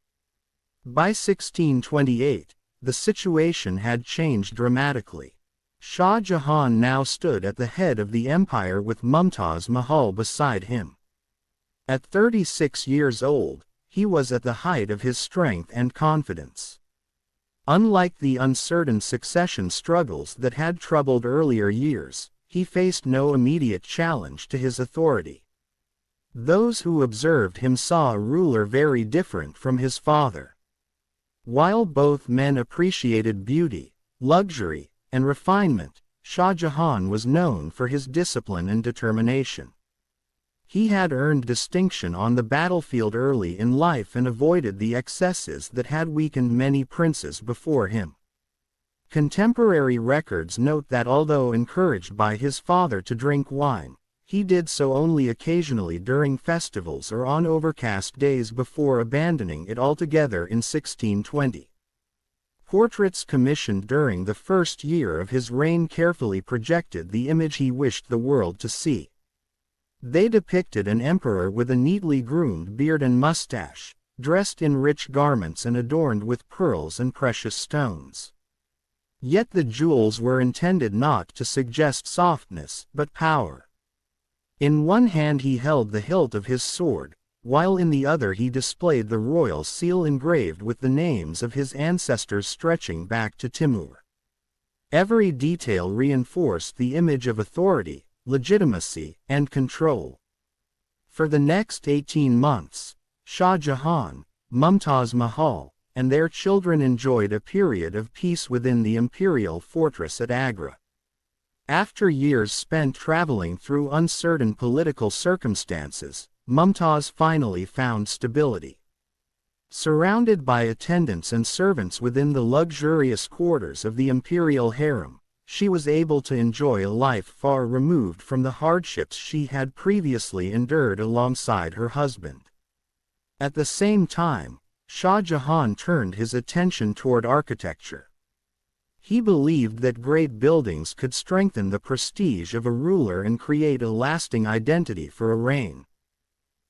By 1628, the situation had changed dramatically. Shah Jahan now stood at the head of the empire with Mumtaz Mahal beside him. At 36 years old, he was at the height of his strength and confidence. Unlike the uncertain succession struggles that had troubled earlier years, he faced no immediate challenge to his authority. Those who observed him saw a ruler very different from his father. While both men appreciated beauty, luxury, and refinement, Shah Jahan was known for his discipline and determination. He had earned distinction on the battlefield early in life and avoided the excesses that had weakened many princes before him. Contemporary records note that although encouraged by his father to drink wine, he did so only occasionally during festivals or on overcast days before abandoning it altogether in 1620. Portraits commissioned during the first year of his reign carefully projected the image he wished the world to see. They depicted an emperor with a neatly groomed beard and mustache, dressed in rich garments and adorned with pearls and precious stones. Yet the jewels were intended not to suggest softness, but power. In one hand he held the hilt of his sword, while in the other he displayed the royal seal engraved with the names of his ancestors stretching back to Timur. Every detail reinforced the image of authority, legitimacy, and control. For the next 18 months, Shah Jahan, Mumtaz Mahal, and their children enjoyed a period of peace within the imperial fortress at Agra. After years spent traveling through uncertain political circumstances, Mumtaz finally found stability. Surrounded by attendants and servants within the luxurious quarters of the imperial harem, she was able to enjoy a life far removed from the hardships she had previously endured alongside her husband. At the same time, Shah Jahan turned his attention toward architecture. He believed that great buildings could strengthen the prestige of a ruler and create a lasting identity for a reign.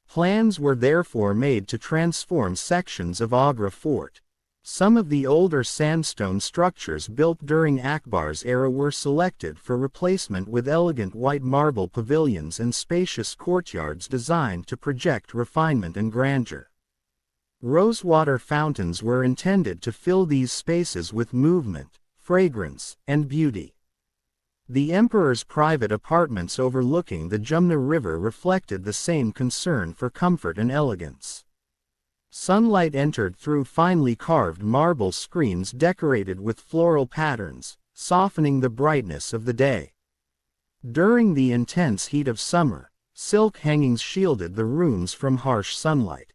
Plans were therefore made to transform sections of Agra Fort. Some of the older sandstone structures built during Akbar's era were selected for replacement with elegant white marble pavilions and spacious courtyards designed to project refinement and grandeur. Rosewater fountains were intended to fill these spaces with movement, fragrance, and beauty. The emperor's private apartments overlooking the Jumna River reflected the same concern for comfort and elegance. Sunlight entered through finely carved marble screens decorated with floral patterns, softening the brightness of the day. During the intense heat of summer, silk hangings shielded the rooms from harsh sunlight.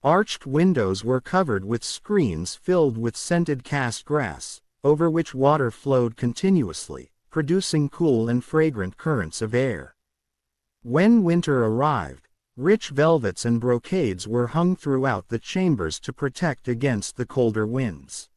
Arched windows were covered with screens filled with scented cast grass, over which water flowed continuously, producing cool and fragrant currents of air. When winter arrived, rich velvets and brocades were hung throughout the chambers to protect against the colder winds.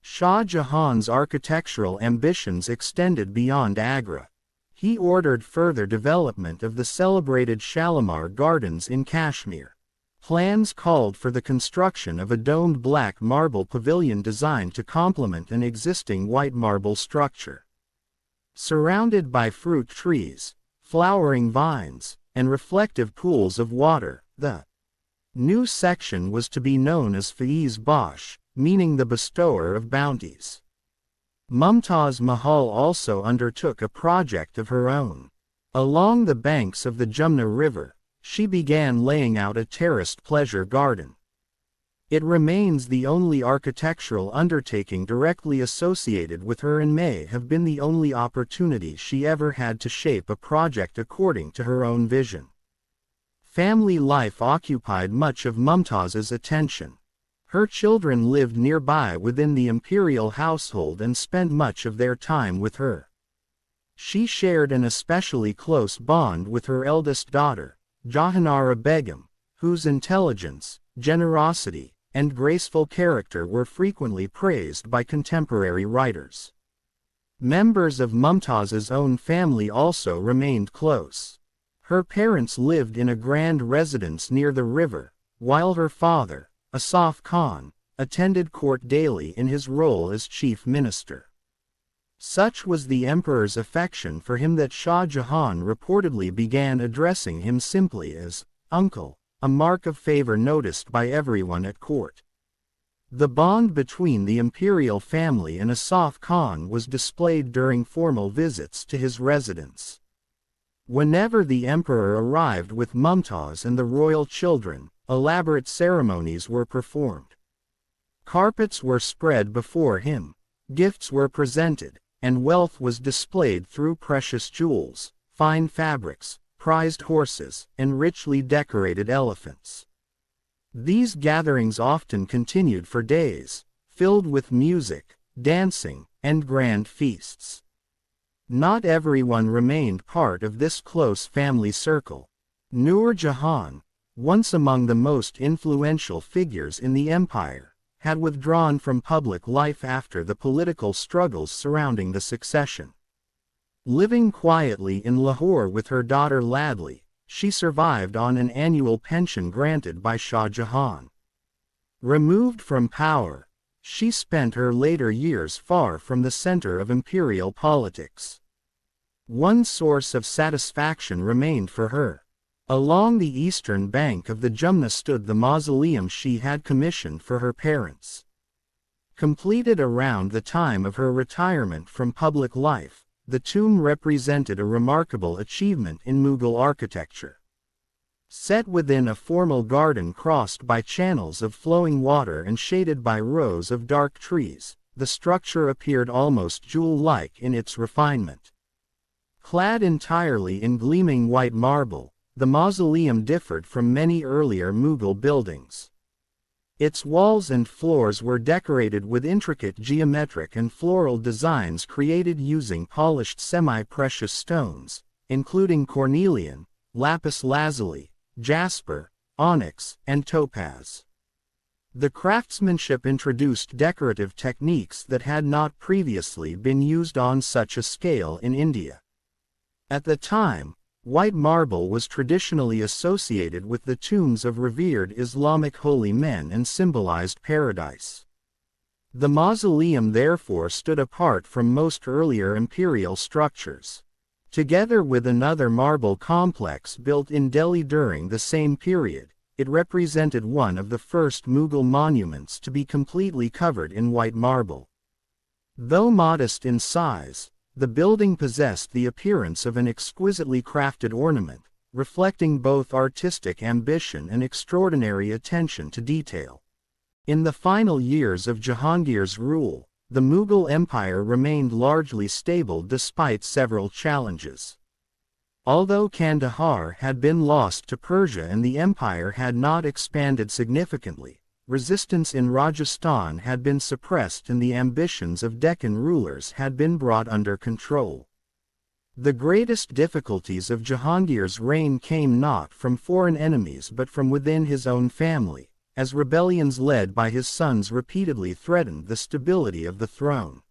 Shah Jahan's architectural ambitions extended beyond Agra. He ordered further development of the celebrated Shalimar Gardens in Kashmir. Plans called for the construction of a domed black marble pavilion designed to complement an existing white marble structure. Surrounded by fruit trees, flowering vines, and reflective pools of water, the new section was to be known as Faiz Bakhsh, meaning the bestower of bounties. Mumtaz Mahal also undertook a project of her own. Along the banks of the Jumna River, she began laying out a terraced pleasure garden. It remains the only architectural undertaking directly associated with her and may have been the only opportunity she ever had to shape a project according to her own vision. Family life occupied much of Mumtaz's attention. Her children lived nearby within the imperial household and spent much of their time with her. She shared an especially close bond with her eldest daughter, Jahanara Begum, whose intelligence, generosity, and graceful character were frequently praised by contemporary writers. Members of Mumtaz's own family also remained close. Her parents lived in a grand residence near the river, while her father, Asaf Khan, attended court daily in his role as chief minister. Such was the emperor's affection for him that Shah Jahan reportedly began addressing him simply as uncle, a mark of favor noticed by everyone at court. The bond between the imperial family and Asaf Khan was displayed during formal visits to his residence. Whenever the emperor arrived with Mumtaz and the royal children, elaborate ceremonies were performed. Carpets were spread before him, gifts were presented, and wealth was displayed through precious jewels, fine fabrics, prized horses, and richly decorated elephants. These gatherings often continued for days, filled with music, dancing, and grand feasts. Not everyone remained part of this close family circle. Nur Jahan, once among the most influential figures in the empire, had withdrawn from public life after the political struggles surrounding the succession. Living quietly in Lahore with her daughter Ladli, she survived on an annual pension granted by Shah Jahan. Removed from power, she spent her later years far from the center of imperial politics. One source of satisfaction remained for her. Along the eastern bank of the Jumna stood the mausoleum she had commissioned for her parents. Completed around the time of her retirement from public life, the tomb represented a remarkable achievement in Mughal architecture. Set within a formal garden crossed by channels of flowing water and shaded by rows of dark trees, the structure appeared almost jewel-like in its refinement. Clad entirely in gleaming white marble, the mausoleum differed from many earlier Mughal buildings. Its walls and floors were decorated with intricate geometric and floral designs created using polished semi-precious stones, including cornelian, lapis lazuli, jasper, onyx, and topaz. The craftsmanship introduced decorative techniques that had not previously been used on such a scale in India. At the time, white marble was traditionally associated with the tombs of revered Islamic holy men and symbolized paradise. The mausoleum therefore stood apart from most earlier imperial structures. Together with another marble complex built in Delhi during the same period, it represented one of the first Mughal monuments to be completely covered in white marble. Though modest in size, the building possessed the appearance of an exquisitely crafted ornament, reflecting both artistic ambition and extraordinary attention to detail. In the final years of Jahangir's rule, the Mughal Empire remained largely stable despite several challenges. Although Kandahar had been lost to Persia and the empire had not expanded significantly, resistance in Rajasthan had been suppressed and the ambitions of Deccan rulers had been brought under control. The greatest difficulties of Jahangir's reign came not from foreign enemies but from within his own family, as rebellions led by his sons repeatedly threatened the stability of the throne.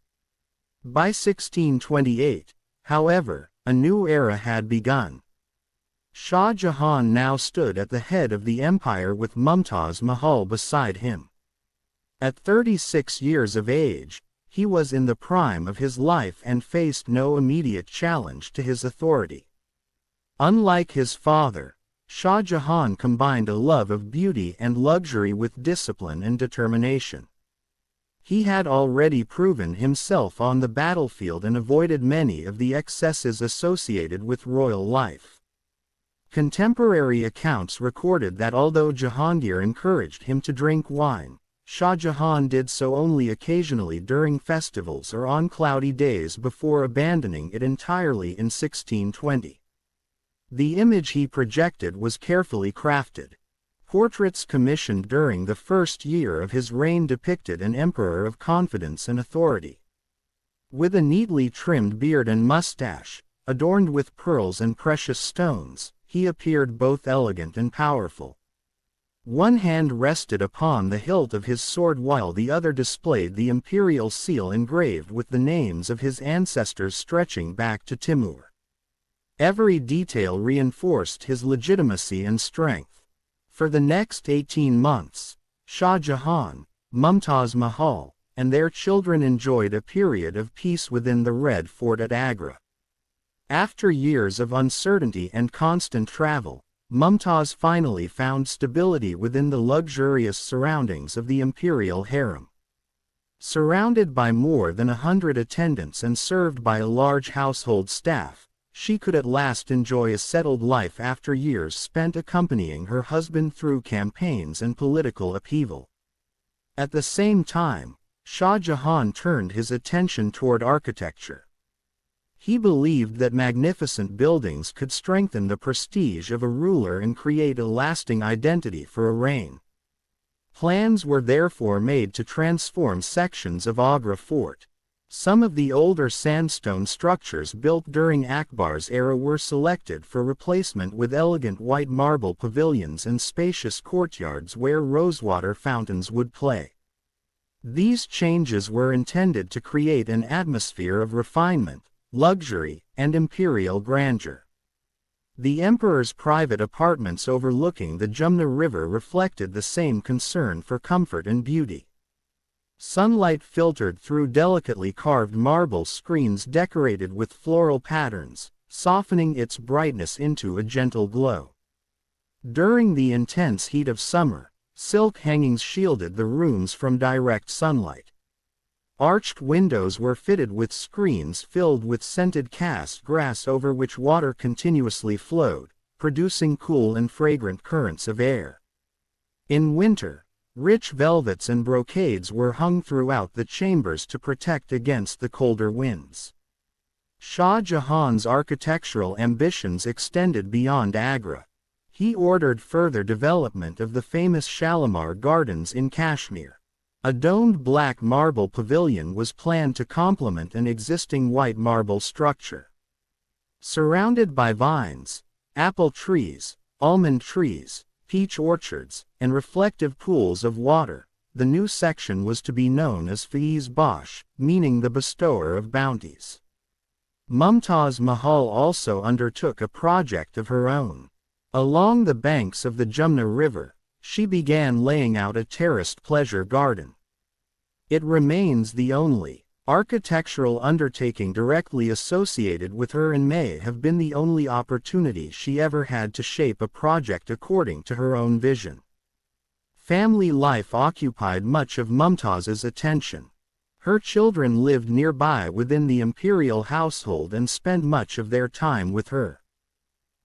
By 1628, however, a new era had begun. Shah Jahan now stood at the head of the empire with Mumtaz Mahal beside him. At 36 years of age, he was in the prime of his life and faced no immediate challenge to his authority. Unlike his father, Shah Jahan combined a love of beauty and luxury with discipline and determination. He had already proven himself on the battlefield and avoided many of the excesses associated with royal life. Contemporary accounts recorded that although Jahangir encouraged him to drink wine, Shah Jahan did so only occasionally during festivals or on cloudy days before abandoning it entirely in 1620. The image he projected was carefully crafted. Portraits commissioned during the first year of his reign depicted an emperor of confidence and authority. With a neatly trimmed beard and mustache, adorned with pearls and precious stones, he appeared both elegant and powerful. One hand rested upon the hilt of his sword while the other displayed the imperial seal engraved with the names of his ancestors stretching back to Timur. Every detail reinforced his legitimacy and strength. For the next 18 months, Shah Jahan, Mumtaz Mahal, and their children enjoyed a period of peace within the Red Fort at Agra. After years of uncertainty and constant travel, Mumtaz finally found stability within the luxurious surroundings of the imperial harem. Surrounded by more than 100 attendants and served by a large household staff, she could at last enjoy a settled life after years spent accompanying her husband through campaigns and political upheaval. At the same time, Shah Jahan turned his attention toward architecture. He believed that magnificent buildings could strengthen the prestige of a ruler and create a lasting identity for a reign. Plans were therefore made to transform sections of Agra Fort. Some of the older sandstone structures built during Akbar's era were selected for replacement with elegant white marble pavilions and spacious courtyards where rosewater fountains would play. These changes were intended to create an atmosphere of refinement, luxury, and imperial grandeur. The emperor's private apartments overlooking the Jumna River reflected the same concern for comfort and beauty. Sunlight filtered through delicately carved marble screens decorated with floral patterns, softening its brightness into a gentle glow. During the intense heat of summer, silk hangings shielded the rooms from direct sunlight. Arched windows were fitted with screens filled with scented cast grass over which water continuously flowed, producing cool and fragrant currents of air. In winter, rich velvets and brocades were hung throughout the chambers to protect against the colder winds. Shah Jahan's architectural ambitions extended beyond Agra. He ordered further development of the famous Shalimar Gardens in Kashmir. A domed black marble pavilion was planned to complement an existing white marble structure. Surrounded by vines, apple trees, almond trees, peach orchards, and reflective pools of water, the new section was to be known as Faiz Bakhsh, meaning the bestower of bounties. Mumtaz Mahal also undertook a project of her own. Along the banks of the Jumna River, she began laying out a terraced pleasure garden. It remains the only architectural undertaking directly associated with her and may have been the only opportunity she ever had to shape a project according to her own vision. Family life occupied much of Mumtaz's attention. Her children lived nearby within the imperial household and spent much of their time with her.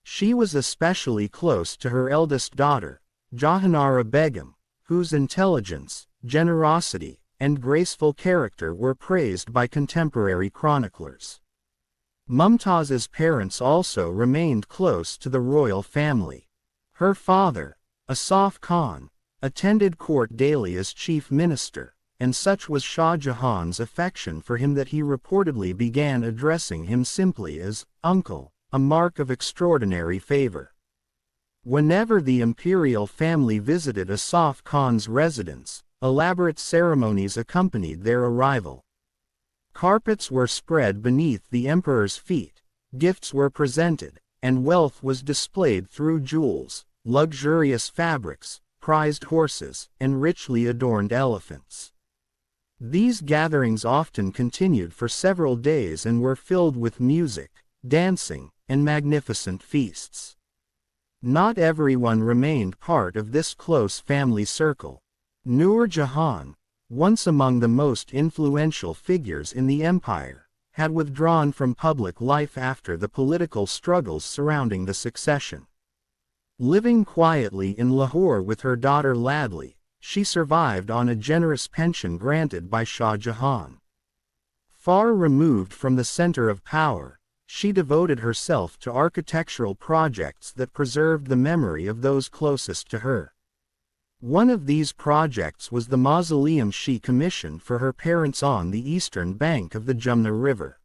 She was especially close to her eldest daughter, Jahanara Begum, whose intelligence, generosity, and graceful character were praised by contemporary chroniclers. Mumtaz's parents also remained close to the royal family. Her father, Asaf Khan, attended court daily as chief minister, and such was Shah Jahan's affection for him that he reportedly began addressing him simply as uncle, a mark of extraordinary favor. Whenever the imperial family visited Asaf Khan's residence, elaborate ceremonies accompanied their arrival. Carpets were spread beneath the emperor's feet, gifts were presented, and wealth was displayed through jewels, luxurious fabrics, prized horses, and richly adorned elephants. These gatherings often continued for several days and were filled with music, dancing, and magnificent feasts. Not everyone remained part of this close family circle. Nur Jahan, once among the most influential figures in the empire, had withdrawn from public life after the political struggles surrounding the succession. Living quietly in Lahore with her daughter Ladli, she survived on a generous pension granted by Shah Jahan. Far removed from the center of power, she devoted herself to architectural projects that preserved the memory of those closest to her. One of these projects was the mausoleum she commissioned for her parents on the eastern bank of the Jumna River.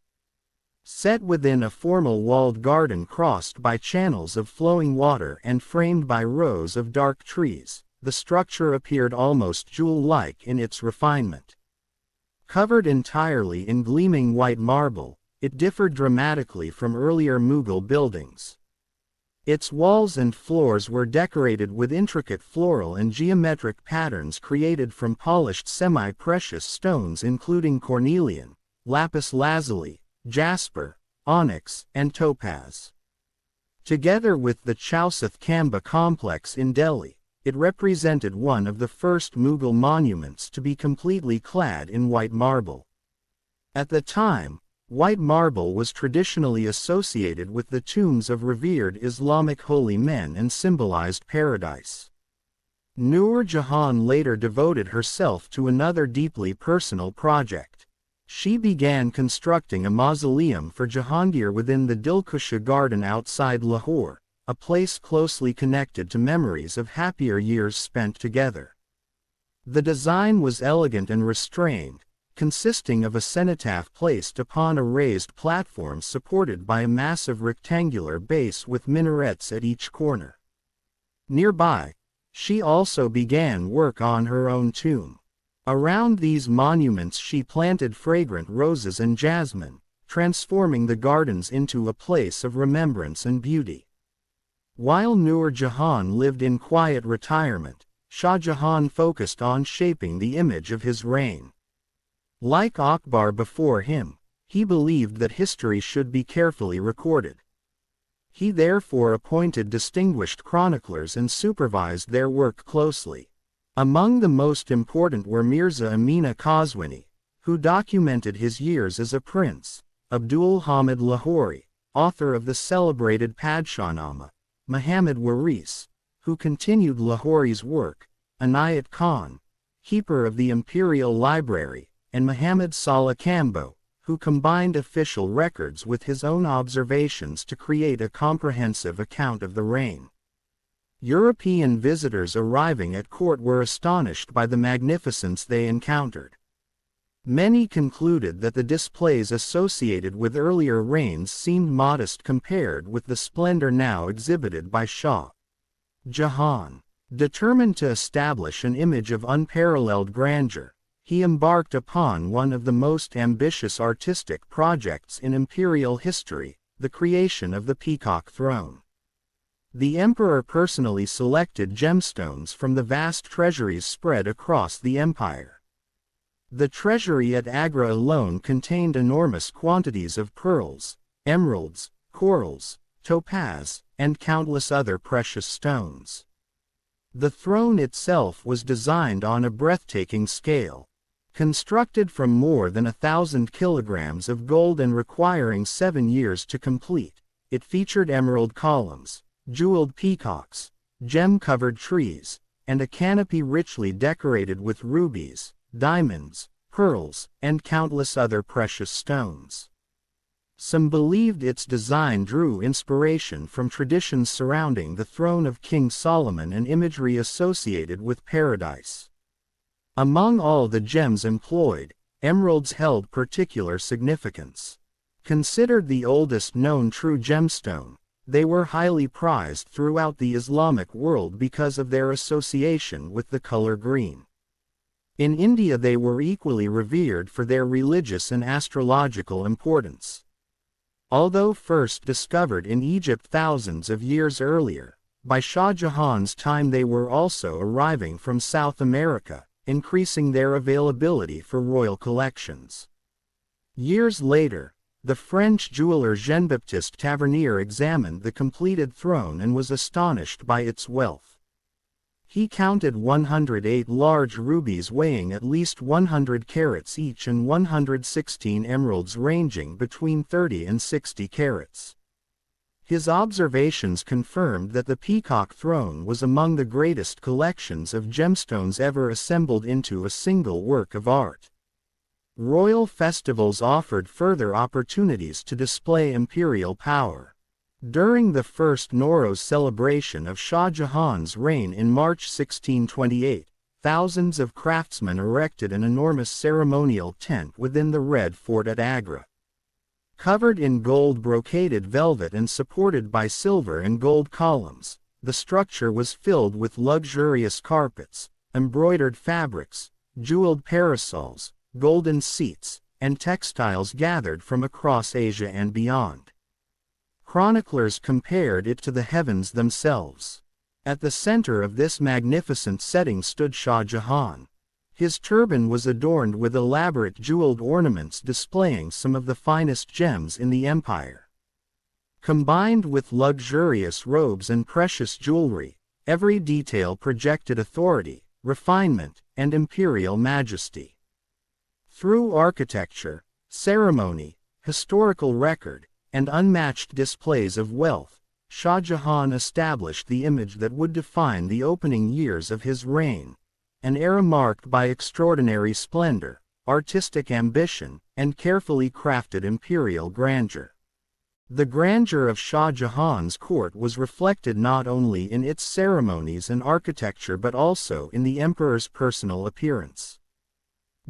Set within a formal walled garden crossed by channels of flowing water and framed by rows of dark trees, the structure appeared almost jewel-like in its refinement. Covered entirely in gleaming white marble, it differed dramatically from earlier Mughal buildings. Its walls and floors were decorated with intricate floral and geometric patterns created from polished semi-precious stones including cornelian, lapis lazuli, jasper, onyx, and topaz. Together with the Chowsat Kamba complex in Delhi, it represented one of the first Mughal monuments to be completely clad in white marble. At the time, white marble was traditionally associated with the tombs of revered Islamic holy men and symbolized paradise. Nur Jahan later devoted herself to another deeply personal project. She began constructing a mausoleum for Jahangir within the Dilkusha garden outside Lahore, a place closely connected to memories of happier years spent together. The design was elegant and restrained, consisting of a cenotaph placed upon a raised platform supported by a massive rectangular base with minarets at each corner. Nearby, she also began work on her own tomb. Around these monuments she planted fragrant roses and jasmine, transforming the gardens into a place of remembrance and beauty. While Nur Jahan lived in quiet retirement, Shah Jahan focused on shaping the image of his reign. Like Akbar before him, he believed that history should be carefully recorded. He therefore appointed distinguished chroniclers and supervised their work closely. Among the most important were Mirza Amina Qazwini, who documented his years as a prince, Abdul Hamid Lahori, author of the celebrated Padshahnama, Muhammad Waris, who continued Lahori's work, Inayat Khan, keeper of the Imperial Library, and Muhammad Saleh Kambo, who combined official records with his own observations to create a comprehensive account of the reign. European visitors arriving at court were astonished by the magnificence they encountered. Many concluded that the displays associated with earlier reigns seemed modest compared with the splendor now exhibited by Shah Jahan. Determined to establish an image of unparalleled grandeur, he embarked upon one of the most ambitious artistic projects in imperial history, the creation of the Peacock Throne. The emperor personally selected gemstones from the vast treasuries spread across the empire. The treasury at Agra alone contained enormous quantities of pearls, emeralds, corals, topaz, and countless other precious stones. The throne itself was designed on a breathtaking scale. Constructed from more than 1,000 kilograms of gold and requiring 7 years to complete, it featured emerald columns, jeweled peacocks, gem-covered trees, and a canopy richly decorated with rubies, diamonds, pearls, and countless other precious stones. Some believed its design drew inspiration from traditions surrounding the throne of King Solomon and imagery associated with paradise. Among all the gems employed, emeralds held particular significance. Considered the oldest known true gemstone, they were highly prized throughout the Islamic world because of their association with the color green. In India they were equally revered for their religious and astrological importance. Although first discovered in Egypt thousands of years earlier, by Shah Jahan's time they were also arriving from South America, increasing their availability for royal collections. Years later, the French jeweler Jean-Baptiste Tavernier examined the completed throne and was astonished by its wealth. He counted 108 large rubies weighing at least 100 carats each and 116 emeralds ranging between 30 and 60 carats. His observations confirmed that the Peacock Throne was among the greatest collections of gemstones ever assembled into a single work of art. Royal festivals offered further opportunities to display imperial power. During the first Nowruz celebration of Shah Jahan's reign in March 1628, thousands of craftsmen erected an enormous ceremonial tent within the Red Fort at Agra. Covered in gold brocaded velvet and supported by silver and gold columns, the structure was filled with luxurious carpets, embroidered fabrics, jeweled parasols, golden seats, and textiles gathered from across Asia and beyond. Chroniclers compared it to the heavens themselves. At the center of this magnificent setting stood Shah Jahan. His turban was adorned with elaborate jeweled ornaments displaying some of the finest gems in the empire. Combined with luxurious robes and precious jewelry, every detail projected authority, refinement, and imperial majesty. Through architecture, ceremony, historical record, and unmatched displays of wealth, Shah Jahan established the image that would define the opening years of his reign, an era marked by extraordinary splendor, artistic ambition, and carefully crafted imperial grandeur. The grandeur of Shah Jahan's court was reflected not only in its ceremonies and architecture but also in the emperor's personal appearance.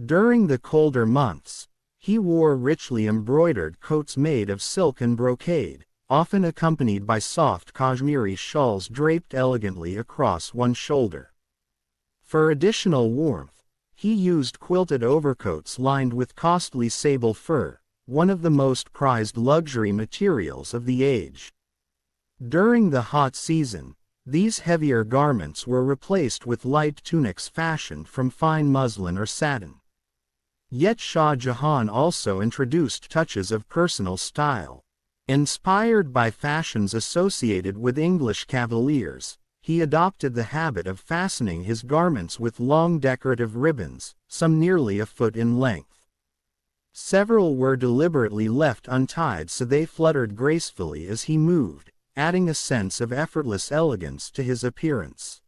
During the colder months, he wore richly embroidered coats made of silk and brocade, often accompanied by soft Kashmiri shawls draped elegantly across one shoulder. For additional warmth, he used quilted overcoats lined with costly sable fur, one of the most prized luxury materials of the age. During the hot season, these heavier garments were replaced with light tunics fashioned from fine muslin or satin. Yet Shah Jahan also introduced touches of personal style. Inspired by fashions associated with English cavaliers, he adopted the habit of fastening his garments with long decorative ribbons, some nearly a foot in length. Several were deliberately left untied so they fluttered gracefully as he moved, adding a sense of effortless elegance to his appearance.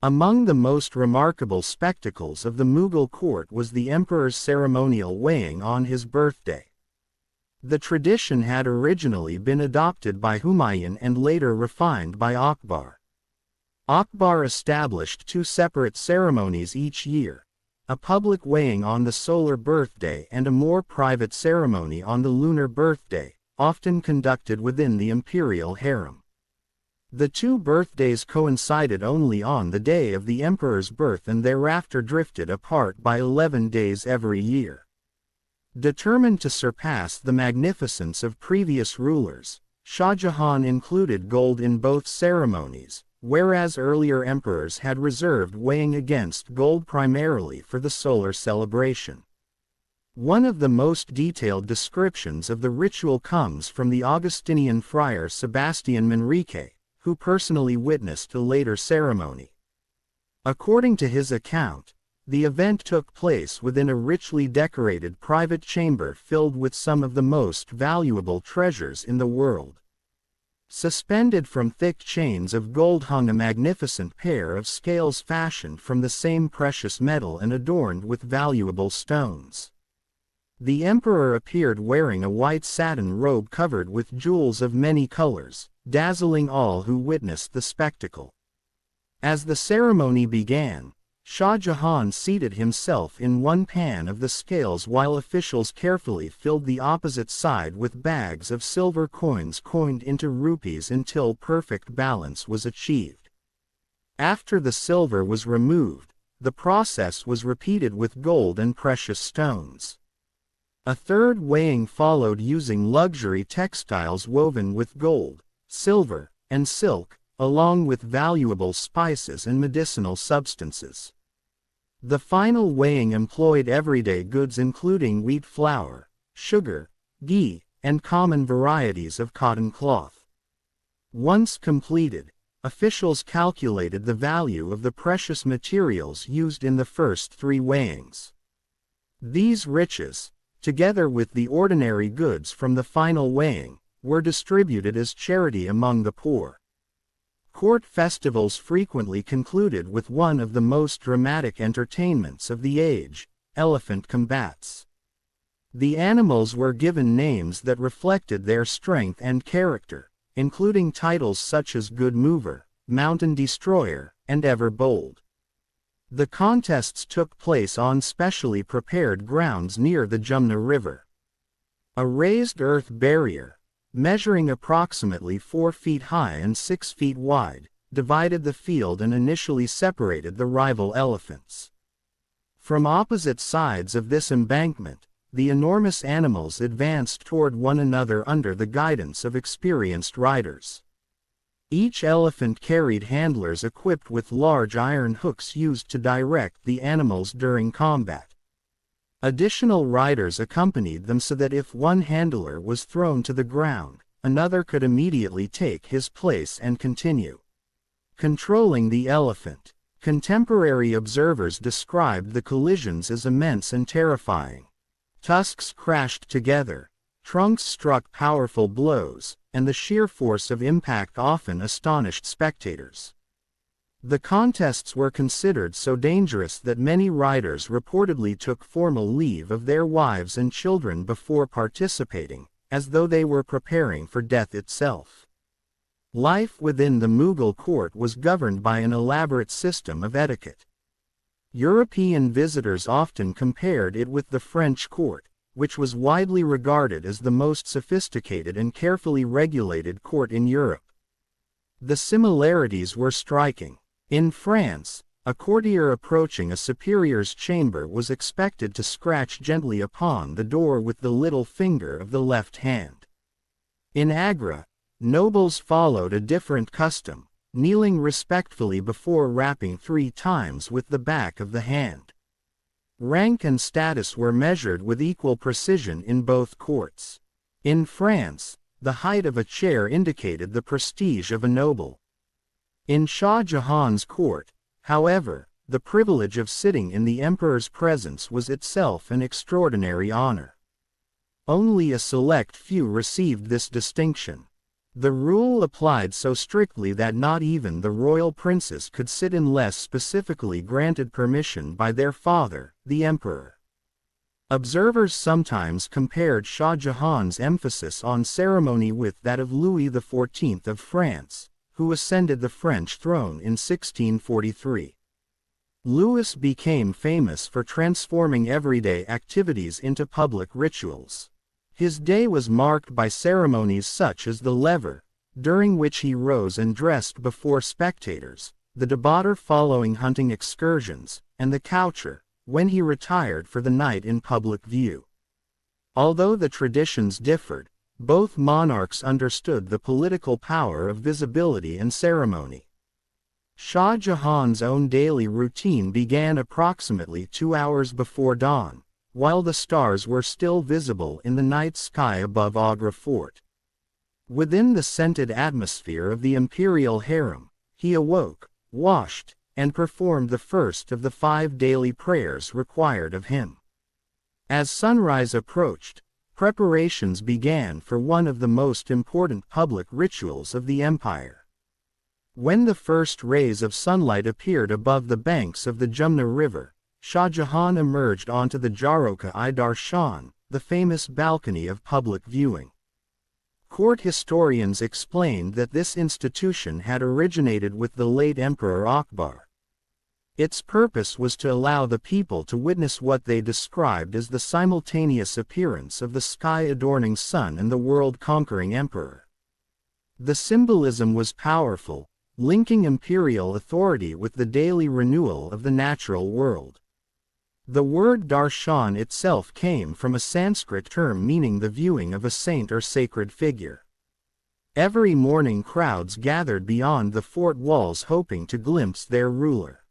Among the most remarkable spectacles of the Mughal court was the emperor's ceremonial weighing on his birthday. The tradition had originally been adopted by Humayun and later refined by Akbar. Akbar established two separate ceremonies each year, a public weighing on the solar birthday and a more private ceremony on the lunar birthday, often conducted within the imperial harem. The two birthdays coincided only on the day of the emperor's birth and thereafter drifted apart by 11 days every year. Determined to surpass the magnificence of previous rulers, Shah Jahan included gold in both ceremonies, whereas earlier emperors had reserved weighing against gold primarily for the solar celebration. One of the most detailed descriptions of the ritual comes from the Augustinian friar Sebastian Manrique, who personally witnessed the later ceremony. According to his account, the event took place within a richly decorated private chamber filled with some of the most valuable treasures in the world. Suspended from thick chains of gold hung a magnificent pair of scales fashioned from the same precious metal and adorned with valuable stones. The emperor appeared wearing a white satin robe covered with jewels of many colors, dazzling all who witnessed the spectacle. As the ceremony began, Shah Jahan seated himself in one pan of the scales while officials carefully filled the opposite side with bags of silver coins coined into rupees until perfect balance was achieved. After the silver was removed, the process was repeated with gold and precious stones. A third weighing followed using luxury textiles woven with gold, silver, and silk, along with valuable spices and medicinal substances. The final weighing employed everyday goods including wheat flour, sugar, ghee, and common varieties of cotton cloth. Once completed, officials calculated the value of the precious materials used in the first three weighings. These riches, together with the ordinary goods from the final weighing, were distributed as charity among the poor. Court festivals frequently concluded with one of the most dramatic entertainments of the age, elephant combats. The animals were given names that reflected their strength and character, including titles such as Good Mover, Mountain Destroyer, and Ever Bold. The contests took place on specially prepared grounds near the Jumna River. A raised earth barrier, measuring approximately 4 feet high and 6 feet wide, divided the field and initially separated the rival elephants. From opposite sides of this embankment, the enormous animals advanced toward one another under the guidance of experienced riders. Each elephant carried handlers equipped with large iron hooks used to direct the animals during combat. Additional riders accompanied them so that if one handler was thrown to the ground, another could immediately take his place and continue controlling the elephant. Contemporary observers described the collisions as immense and terrifying. Tusks crashed together, trunks struck powerful blows, and the sheer force of impact often astonished spectators. The contests were considered so dangerous that many riders reportedly took formal leave of their wives and children before participating, as though they were preparing for death itself. Life within the Mughal court was governed by an elaborate system of etiquette. European visitors often compared it with the French court, which was widely regarded as the most sophisticated and carefully regulated court in Europe. The similarities were striking. In France, a courtier approaching a superior's chamber was expected to scratch gently upon the door with the little finger of the left hand. In Agra, nobles followed a different custom, kneeling respectfully before rapping 3 times with the back of the hand. Rank and status were measured with equal precision in both courts. In France, the height of a chair indicated the prestige of a noble. In Shah Jahan's court, however, the privilege of sitting in the emperor's presence was itself an extraordinary honor. Only a select few received this distinction. The rule applied so strictly that not even the royal princes could sit unless specifically granted permission by their father, the emperor. Observers sometimes compared Shah Jahan's emphasis on ceremony with that of Louis XIV of France, who ascended the French throne in 1643. Louis became famous for transforming everyday activities into public rituals. His day was marked by ceremonies such as the lever, during which he rose and dressed before spectators, the debater following hunting excursions, and the coucher, when he retired for the night in public view. Although the traditions differed, both monarchs understood the political power of visibility and ceremony. Shah Jahan's own daily routine began approximately 2 hours before dawn, while the stars were still visible in the night sky above Agra Fort. Within the scented atmosphere of the imperial harem, he awoke, washed, and performed the first of the 5 daily prayers required of him. As sunrise approached, preparations began for one of the most important public rituals of the empire. When the first rays of sunlight appeared above the banks of the Jumna River, Shah Jahan emerged onto the Jaroka-i Darshan, the famous balcony of public viewing. Court historians explained that this institution had originated with the late Emperor Akbar. Its purpose was to allow the people to witness what they described as the simultaneous appearance of the sky-adorning sun and the world-conquering emperor. The symbolism was powerful, linking imperial authority with the daily renewal of the natural world. The word darshan itself came from a Sanskrit term meaning the viewing of a saint or sacred figure. Every morning crowds gathered beyond the fort walls hoping to glimpse their ruler.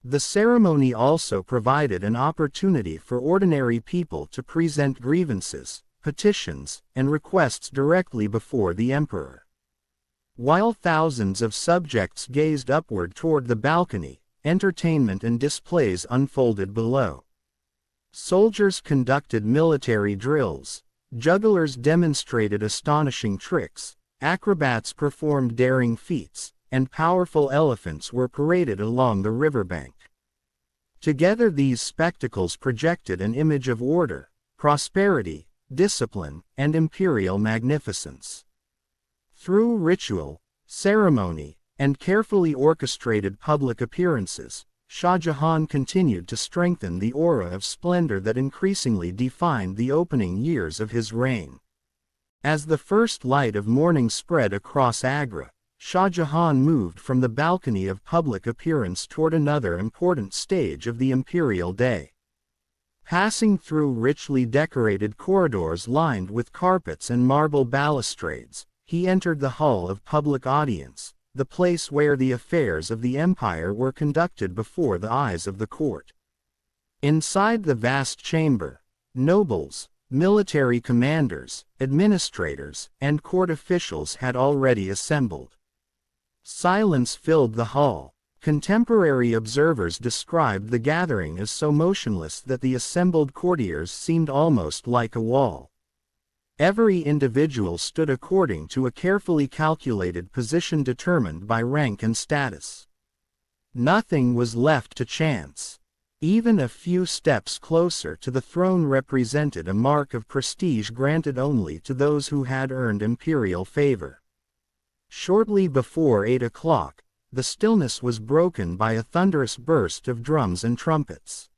The ceremony also provided an opportunity for ordinary people to present grievances, petitions, and requests directly before the emperor. While thousands of subjects gazed upward toward the balcony, entertainment and displays unfolded below. Soldiers conducted military drills, jugglers demonstrated astonishing tricks, acrobats performed daring feats, and powerful elephants were paraded along the riverbank. Together these spectacles projected an image of order, prosperity, discipline, and imperial magnificence. Through ritual, ceremony, and carefully orchestrated public appearances, Shah Jahan continued to strengthen the aura of splendor that increasingly defined the opening years of his reign. As the first light of morning spread across Agra, Shah Jahan moved from the balcony of public appearance toward another important stage of the imperial day. Passing through richly decorated corridors lined with carpets and marble balustrades, he entered the hall of public audience, the place where the affairs of the empire were conducted before the eyes of the court. Inside the vast chamber, nobles, military commanders, administrators, and court officials had already assembled. Silence filled the hall. Contemporary observers described the gathering as so motionless that the assembled courtiers seemed almost like a wall. Every individual stood according to a carefully calculated position determined by rank and status. Nothing was left to chance. Even a few steps closer to the throne represented a mark of prestige granted only to those who had earned imperial favor. Shortly before 8 o'clock, the stillness was broken by a thunderous burst of drums and trumpets.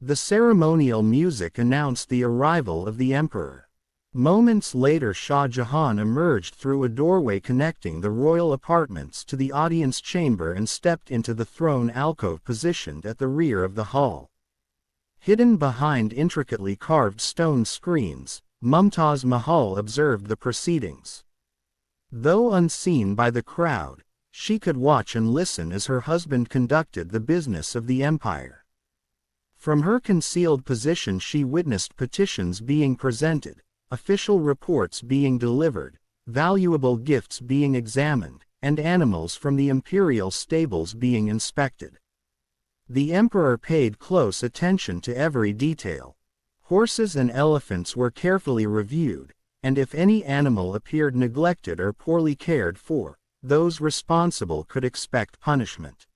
The ceremonial music announced the arrival of the emperor. Moments later Shah Jahan emerged through a doorway connecting the royal apartments to the audience chamber and stepped into the throne alcove positioned at the rear of the hall. Hidden behind intricately carved stone screens, Mumtaz Mahal observed the proceedings. Though unseen by the crowd, she could watch and listen as her husband conducted the business of the empire. From her concealed position she witnessed petitions being presented, official reports being delivered, valuable gifts being examined, and animals from the imperial stables being inspected. The emperor paid close attention to every detail. Horses and elephants were carefully reviewed, and if any animal appeared neglected or poorly cared for, those responsible could expect punishment.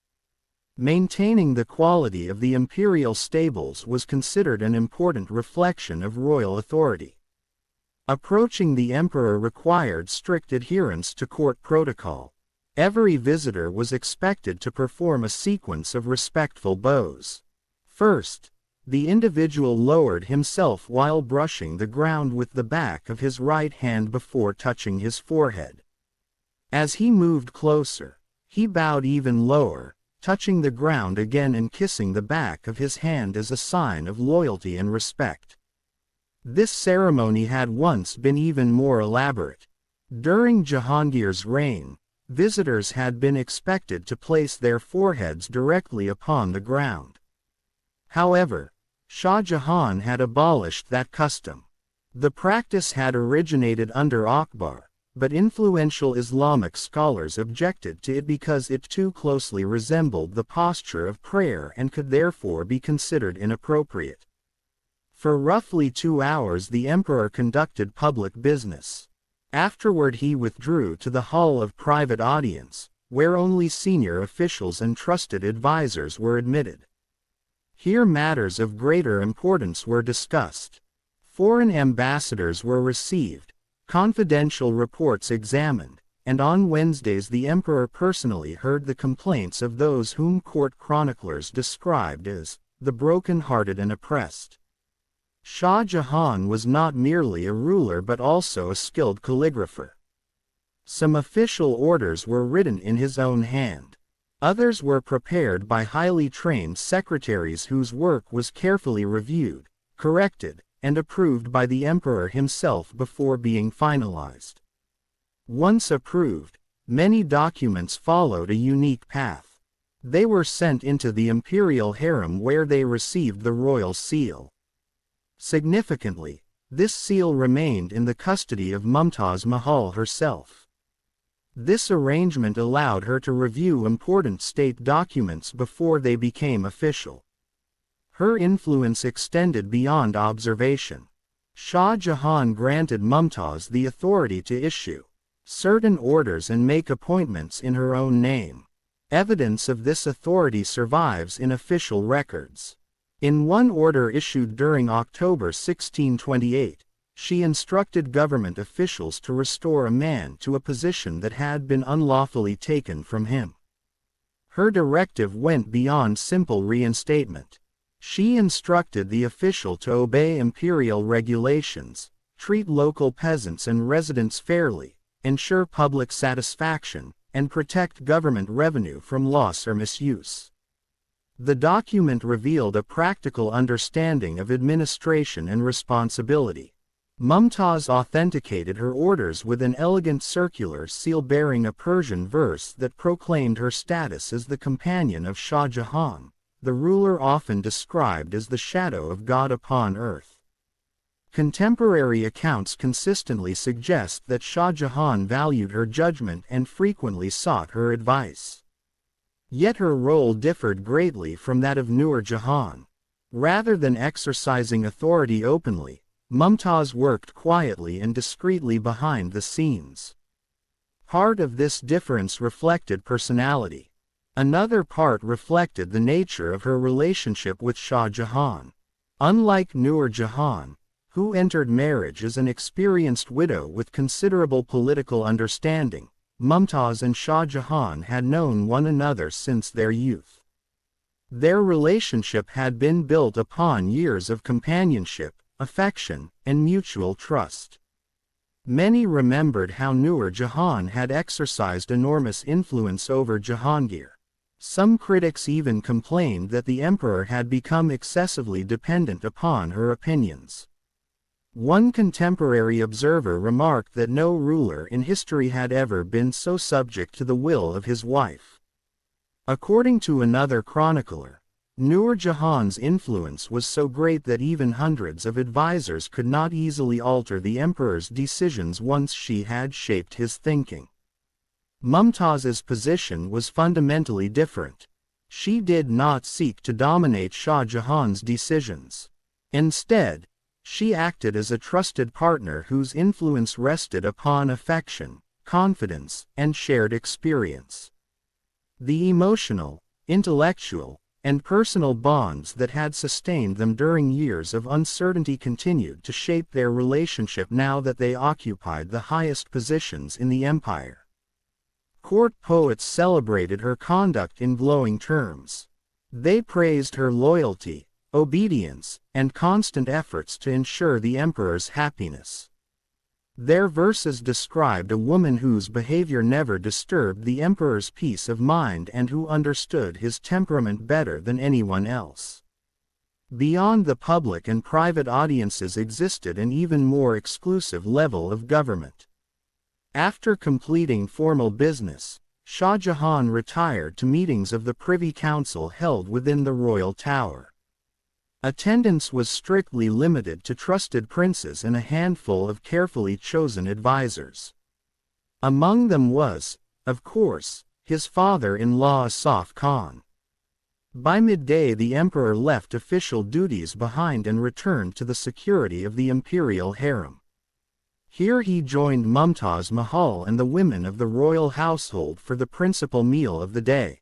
Maintaining the quality of the imperial stables was considered an important reflection of royal authority. Approaching the emperor required strict adherence to court protocol. Every visitor was expected to perform a sequence of respectful bows. First, the individual lowered himself while brushing the ground with the back of his right hand before touching his forehead. As he moved closer, he bowed even lower, touching the ground again and kissing the back of his hand as a sign of loyalty and respect. This ceremony had once been even more elaborate. During Jahangir's reign, visitors had been expected to place their foreheads directly upon the ground. However, Shah Jahan had abolished that custom. The practice had originated under Akbar, but influential Islamic scholars objected to it because it too closely resembled the posture of prayer and could therefore be considered inappropriate. For roughly 2 hours the emperor conducted public business. Afterward he withdrew to the hall of private audience, where only senior officials and trusted advisors were admitted. Here matters of greater importance were discussed. Foreign ambassadors were received, confidential reports examined, and on Wednesdays the emperor personally heard the complaints of those whom court chroniclers described as the broken-hearted and oppressed. Shah Jahan was not merely a ruler but also a skilled calligrapher. Some official orders were written in his own hand. Others were prepared by highly trained secretaries whose work was carefully reviewed, corrected, and approved by the emperor himself before being finalized. Once approved, many documents followed a unique path. They were sent into the imperial harem where they received the royal seal. Significantly, this seal remained in the custody of Mumtaz Mahal herself. This arrangement allowed her to review important state documents before they became official. Her influence extended beyond observation. Shah Jahan granted Mumtaz the authority to issue certain orders and make appointments in her own name. Evidence of this authority survives in official records. In one order issued during October 1628, she instructed government officials to restore a man to a position that had been unlawfully taken from him. Her directive went beyond simple reinstatement. She instructed the official to obey imperial regulations, treat local peasants and residents fairly, ensure public satisfaction, and protect government revenue from loss or misuse. The document revealed a practical understanding of administration and responsibility. Mumtaz authenticated her orders with an elegant circular seal bearing a Persian verse that proclaimed her status as the companion of Shah Jahan, the ruler often described as the shadow of God upon earth. Contemporary accounts consistently suggest that Shah Jahan valued her judgment and frequently sought her advice. Yet her role differed greatly from that of Nur Jahan. Rather than exercising authority openly, Mumtaz worked quietly and discreetly behind the scenes. Part of this difference reflected personality. Another part reflected the nature of her relationship with Shah Jahan. Unlike Nur Jahan, who entered marriage as an experienced widow with considerable political understanding, Mumtaz and Shah Jahan had known one another since their youth. Their relationship had been built upon years of companionship, affection, and mutual trust. Many remembered how Nur Jahan had exercised enormous influence over Jahangir. Some critics even complained that the emperor had become excessively dependent upon her opinions. One contemporary observer remarked that no ruler in history had ever been so subject to the will of his wife. According to another chronicler, Nur Jahan's influence was so great that even hundreds of advisors could not easily alter the emperor's decisions once she had shaped his thinking. Mumtaz's position was fundamentally different. She did not seek to dominate Shah Jahan's decisions. Instead, she acted as a trusted partner whose influence rested upon affection, confidence, and shared experience. The emotional, intellectual, and personal bonds that had sustained them during years of uncertainty continued to shape their relationship now that they occupied the highest positions in the empire. Court poets celebrated her conduct in glowing terms. They praised her loyalty, obedience, and constant efforts to ensure the emperor's happiness. Their verses described a woman whose behavior never disturbed the emperor's peace of mind and who understood his temperament better than anyone else. Beyond the public and private audiences existed an even more exclusive level of government. After completing formal business, Shah Jahan retired to meetings of the Privy Council held within the royal tower. Attendance was strictly limited to trusted princes and a handful of carefully chosen advisors. Among them was, of course, his father-in-law Asaf Khan. By midday the emperor left official duties behind and returned to the security of the imperial harem. Here he joined Mumtaz Mahal and the women of the royal household for the principal meal of the day.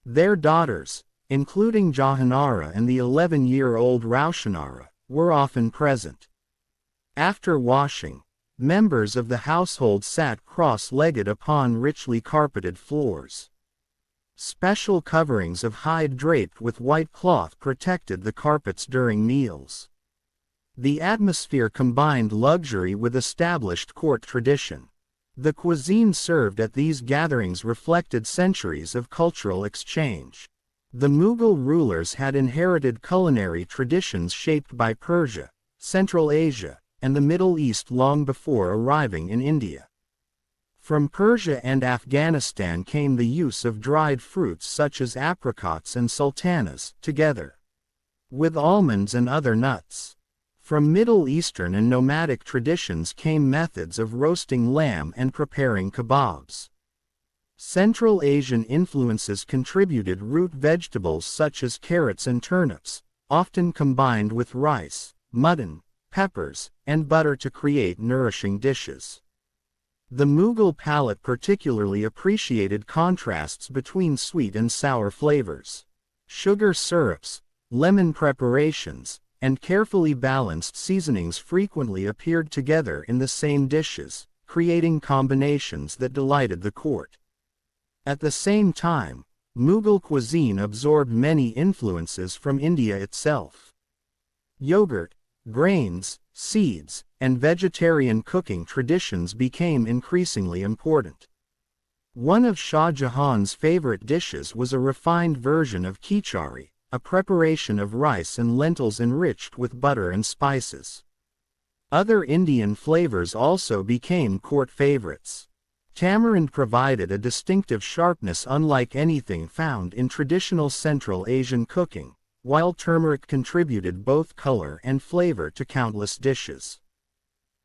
Their daughters, including Jahanara and the 11-year-old Raushanara, were often present. After washing, members of the household sat cross-legged upon richly carpeted floors. Special coverings of hide draped with white cloth protected the carpets during meals. The atmosphere combined luxury with established court tradition. The cuisine served at these gatherings reflected centuries of cultural exchange. The Mughal rulers had inherited culinary traditions shaped by Persia, Central Asia, and the Middle East long before arriving in India. From Persia and Afghanistan came the use of dried fruits such as apricots and sultanas, together with almonds and other nuts. From Middle Eastern and nomadic traditions came methods of roasting lamb and preparing kebabs. Central Asian influences contributed root vegetables such as carrots and turnips, often combined with rice, mutton, peppers, and butter to create nourishing dishes. The Mughal palate particularly appreciated contrasts between sweet and sour flavors. Sugar syrups, lemon preparations, and carefully balanced seasonings frequently appeared together in the same dishes, creating combinations that delighted the court. At the same time, Mughal cuisine absorbed many influences from India itself. Yogurt, grains, seeds, and vegetarian cooking traditions became increasingly important. One of Shah Jahan's favorite dishes was a refined version of khichdi, a preparation of rice and lentils enriched with butter and spices. Other Indian flavors also became court favorites. Tamarind provided a distinctive sharpness unlike anything found in traditional Central Asian cooking, while turmeric contributed both color and flavor to countless dishes.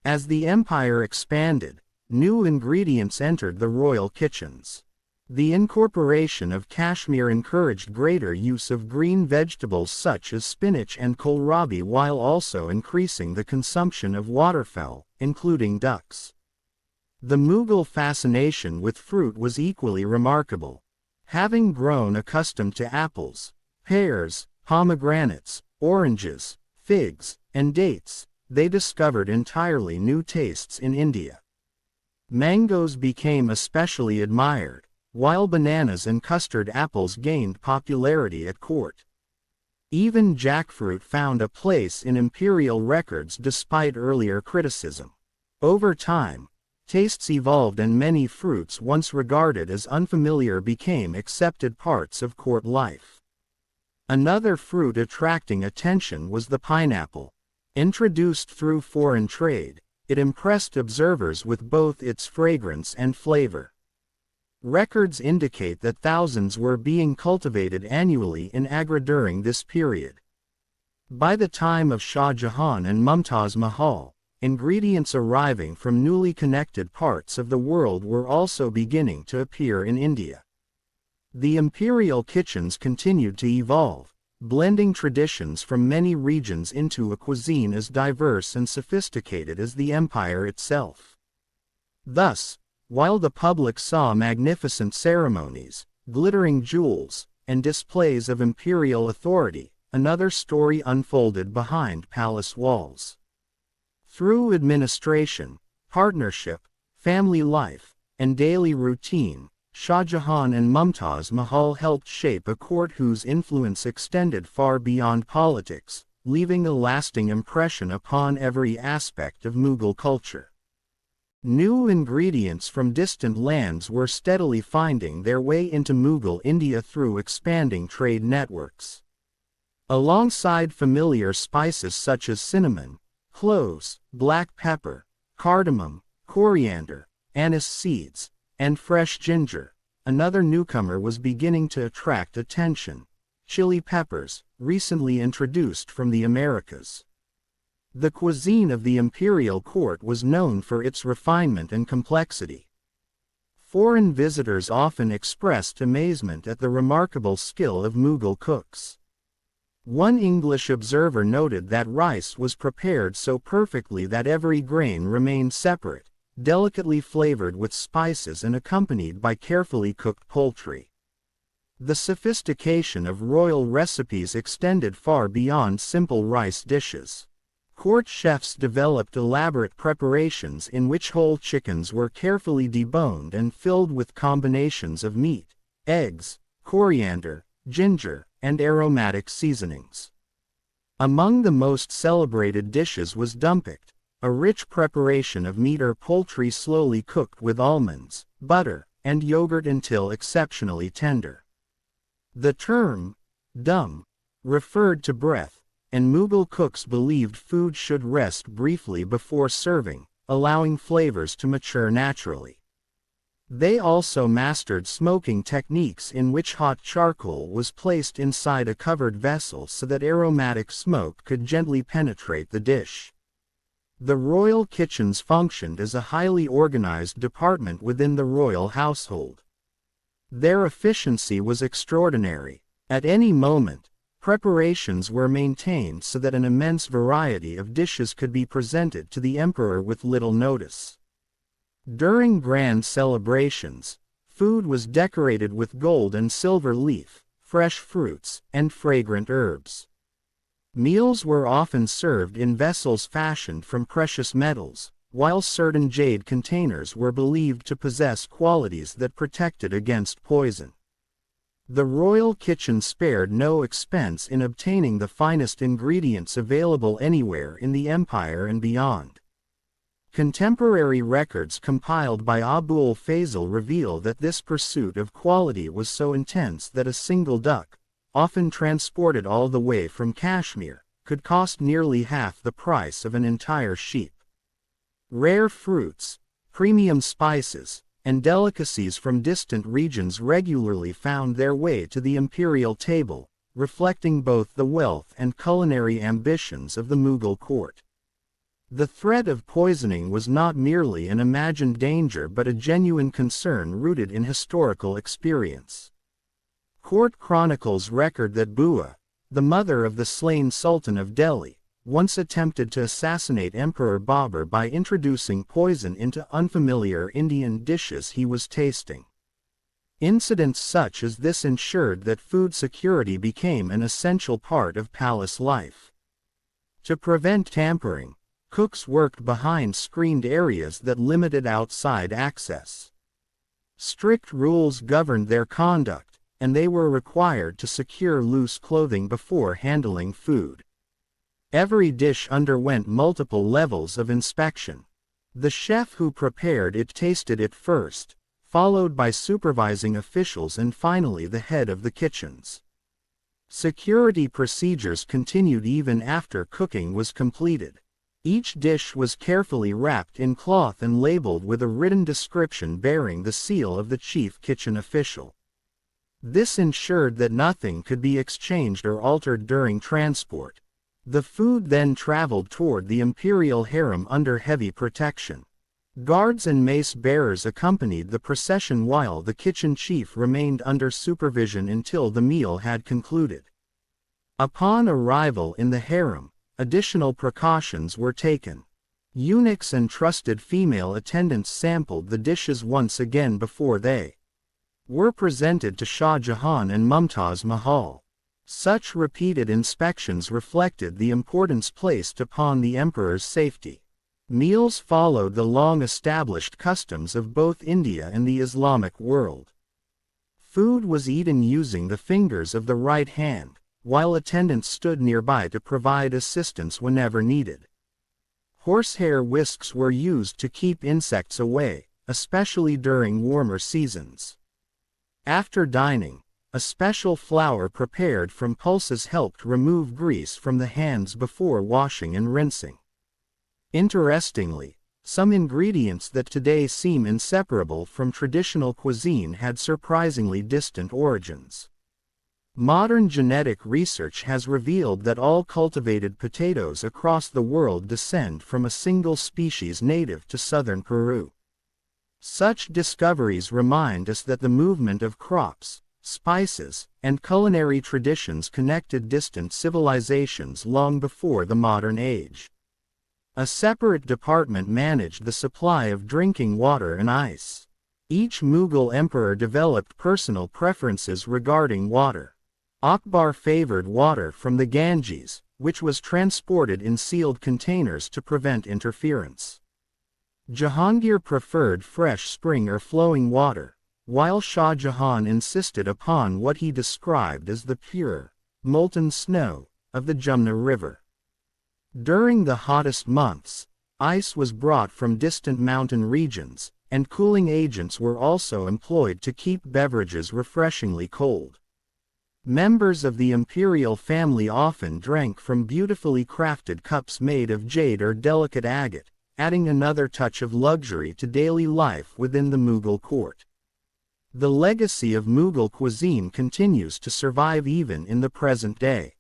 As the empire expanded, new ingredients entered the royal kitchens. The incorporation of Kashmir encouraged greater use of green vegetables such as spinach and kohlrabi while also increasing the consumption of waterfowl, including ducks. The Mughal fascination with fruit was equally remarkable. Having grown accustomed to apples, pears, pomegranates, oranges, figs, and dates, they discovered entirely new tastes in India. Mangoes became especially admired, while bananas and custard apples gained popularity at court. Even jackfruit found a place in imperial records despite earlier criticism. Over time, tastes evolved and many fruits once regarded as unfamiliar became accepted parts of court life. Another fruit attracting attention was the pineapple. Introduced through foreign trade, it impressed observers with both its fragrance and flavor. Records indicate that thousands were being cultivated annually in Agra during this period. By the time of Shah Jahan and Mumtaz Mahal, ingredients arriving from newly connected parts of the world were also beginning to appear in India. The imperial kitchens continued to evolve, blending traditions from many regions into a cuisine as diverse and sophisticated as the empire itself. Thus, while the public saw magnificent ceremonies, glittering jewels, and displays of imperial authority, another story unfolded behind palace walls. Through administration, partnership, family life, and daily routine, Shah Jahan and Mumtaz Mahal helped shape a court whose influence extended far beyond politics, leaving a lasting impression upon every aspect of Mughal culture. New ingredients from distant lands were steadily finding their way into Mughal India through expanding trade networks. Alongside familiar spices such as cinnamon, cloves, black pepper, cardamom, coriander, anise seeds, and fresh ginger, another newcomer was beginning to attract attention: chili peppers, recently introduced from the Americas. The cuisine of the imperial court was known for its refinement and complexity. Foreign visitors often expressed amazement at the remarkable skill of Mughal cooks. One English observer noted that rice was prepared so perfectly that every grain remained separate, delicately flavored with spices and accompanied by carefully cooked poultry. The sophistication of royal recipes extended far beyond simple rice dishes. Court chefs developed elaborate preparations in which whole chickens were carefully deboned and filled with combinations of meat, eggs, coriander, ginger, and aromatic seasonings. Among the most celebrated dishes was dumpik, a rich preparation of meat or poultry slowly cooked with almonds, butter, and yogurt until exceptionally tender. The term, dum, referred to breath, and Mughal cooks believed food should rest briefly before serving, allowing flavors to mature naturally. They also mastered smoking techniques in which hot charcoal was placed inside a covered vessel so that aromatic smoke could gently penetrate the dish. The royal kitchens functioned as a highly organized department within the royal household. Their efficiency was extraordinary. At any moment, preparations were maintained so that an immense variety of dishes could be presented to the emperor with little notice. During grand celebrations, food was decorated with gold and silver leaf, fresh fruits, and fragrant herbs. Meals were often served in vessels fashioned from precious metals, while certain jade containers were believed to possess qualities that protected against poison. The royal kitchen spared no expense in obtaining the finest ingredients available anywhere in the empire and beyond. Contemporary records compiled by Abul Fazl reveal that this pursuit of quality was so intense that a single duck, often transported all the way from Kashmir, could cost nearly half the price of an entire sheep. Rare fruits, premium spices, and delicacies from distant regions regularly found their way to the imperial table, reflecting both the wealth and culinary ambitions of the Mughal court. The threat of poisoning was not merely an imagined danger but a genuine concern rooted in historical experience. Court chronicles record that Bua, the mother of the slain Sultan of Delhi, once attempted to assassinate Emperor Babur by introducing poison into unfamiliar Indian dishes he was tasting. Incidents such as this ensured that food security became an essential part of palace life. To prevent tampering, cooks worked behind screened areas that limited outside access. Strict rules governed their conduct, and they were required to secure loose clothing before handling food. Every dish underwent multiple levels of inspection. The chef who prepared it tasted it first, followed by supervising officials and finally the head of the kitchens. Security procedures continued even after cooking was completed. Each dish was carefully wrapped in cloth and labeled with a written description bearing the seal of the chief kitchen official. This ensured that nothing could be exchanged or altered during transport. The food then traveled toward the imperial harem under heavy protection. Guards and mace bearers accompanied the procession while the kitchen chief remained under supervision until the meal had concluded. Upon arrival in the harem, additional precautions were taken. Eunuchs and trusted female attendants sampled the dishes once again before they were presented to Shah Jahan and Mumtaz Mahal. Such repeated inspections reflected the importance placed upon the emperor's safety. Meals followed the long-established customs of both India and the Islamic world. Food was eaten using the fingers of the right hand, while attendants stood nearby to provide assistance whenever needed. Horsehair whisks were used to keep insects away, especially during warmer seasons. After dining, a special flour prepared from pulses helped remove grease from the hands before washing and rinsing. Interestingly, some ingredients that today seem inseparable from traditional cuisine had surprisingly distant origins. Modern genetic research has revealed that all cultivated potatoes across the world descend from a single species native to southern Peru. Such discoveries remind us that the movement of crops, spices, and culinary traditions connected distant civilizations long before the modern age. A separate department managed the supply of drinking water and ice. Each Mughal emperor developed personal preferences regarding water. Akbar favored water from the Ganges, which was transported in sealed containers to prevent interference. Jahangir preferred fresh spring or flowing water, while Shah Jahan insisted upon what he described as the pure, molten snow of the Jumna River. During the hottest months, ice was brought from distant mountain regions, and cooling agents were also employed to keep beverages refreshingly cold. Members of the imperial family often drank from beautifully crafted cups made of jade or delicate agate, adding another touch of luxury to daily life within the Mughal court. The legacy of Mughal cuisine continues to survive even in the present day.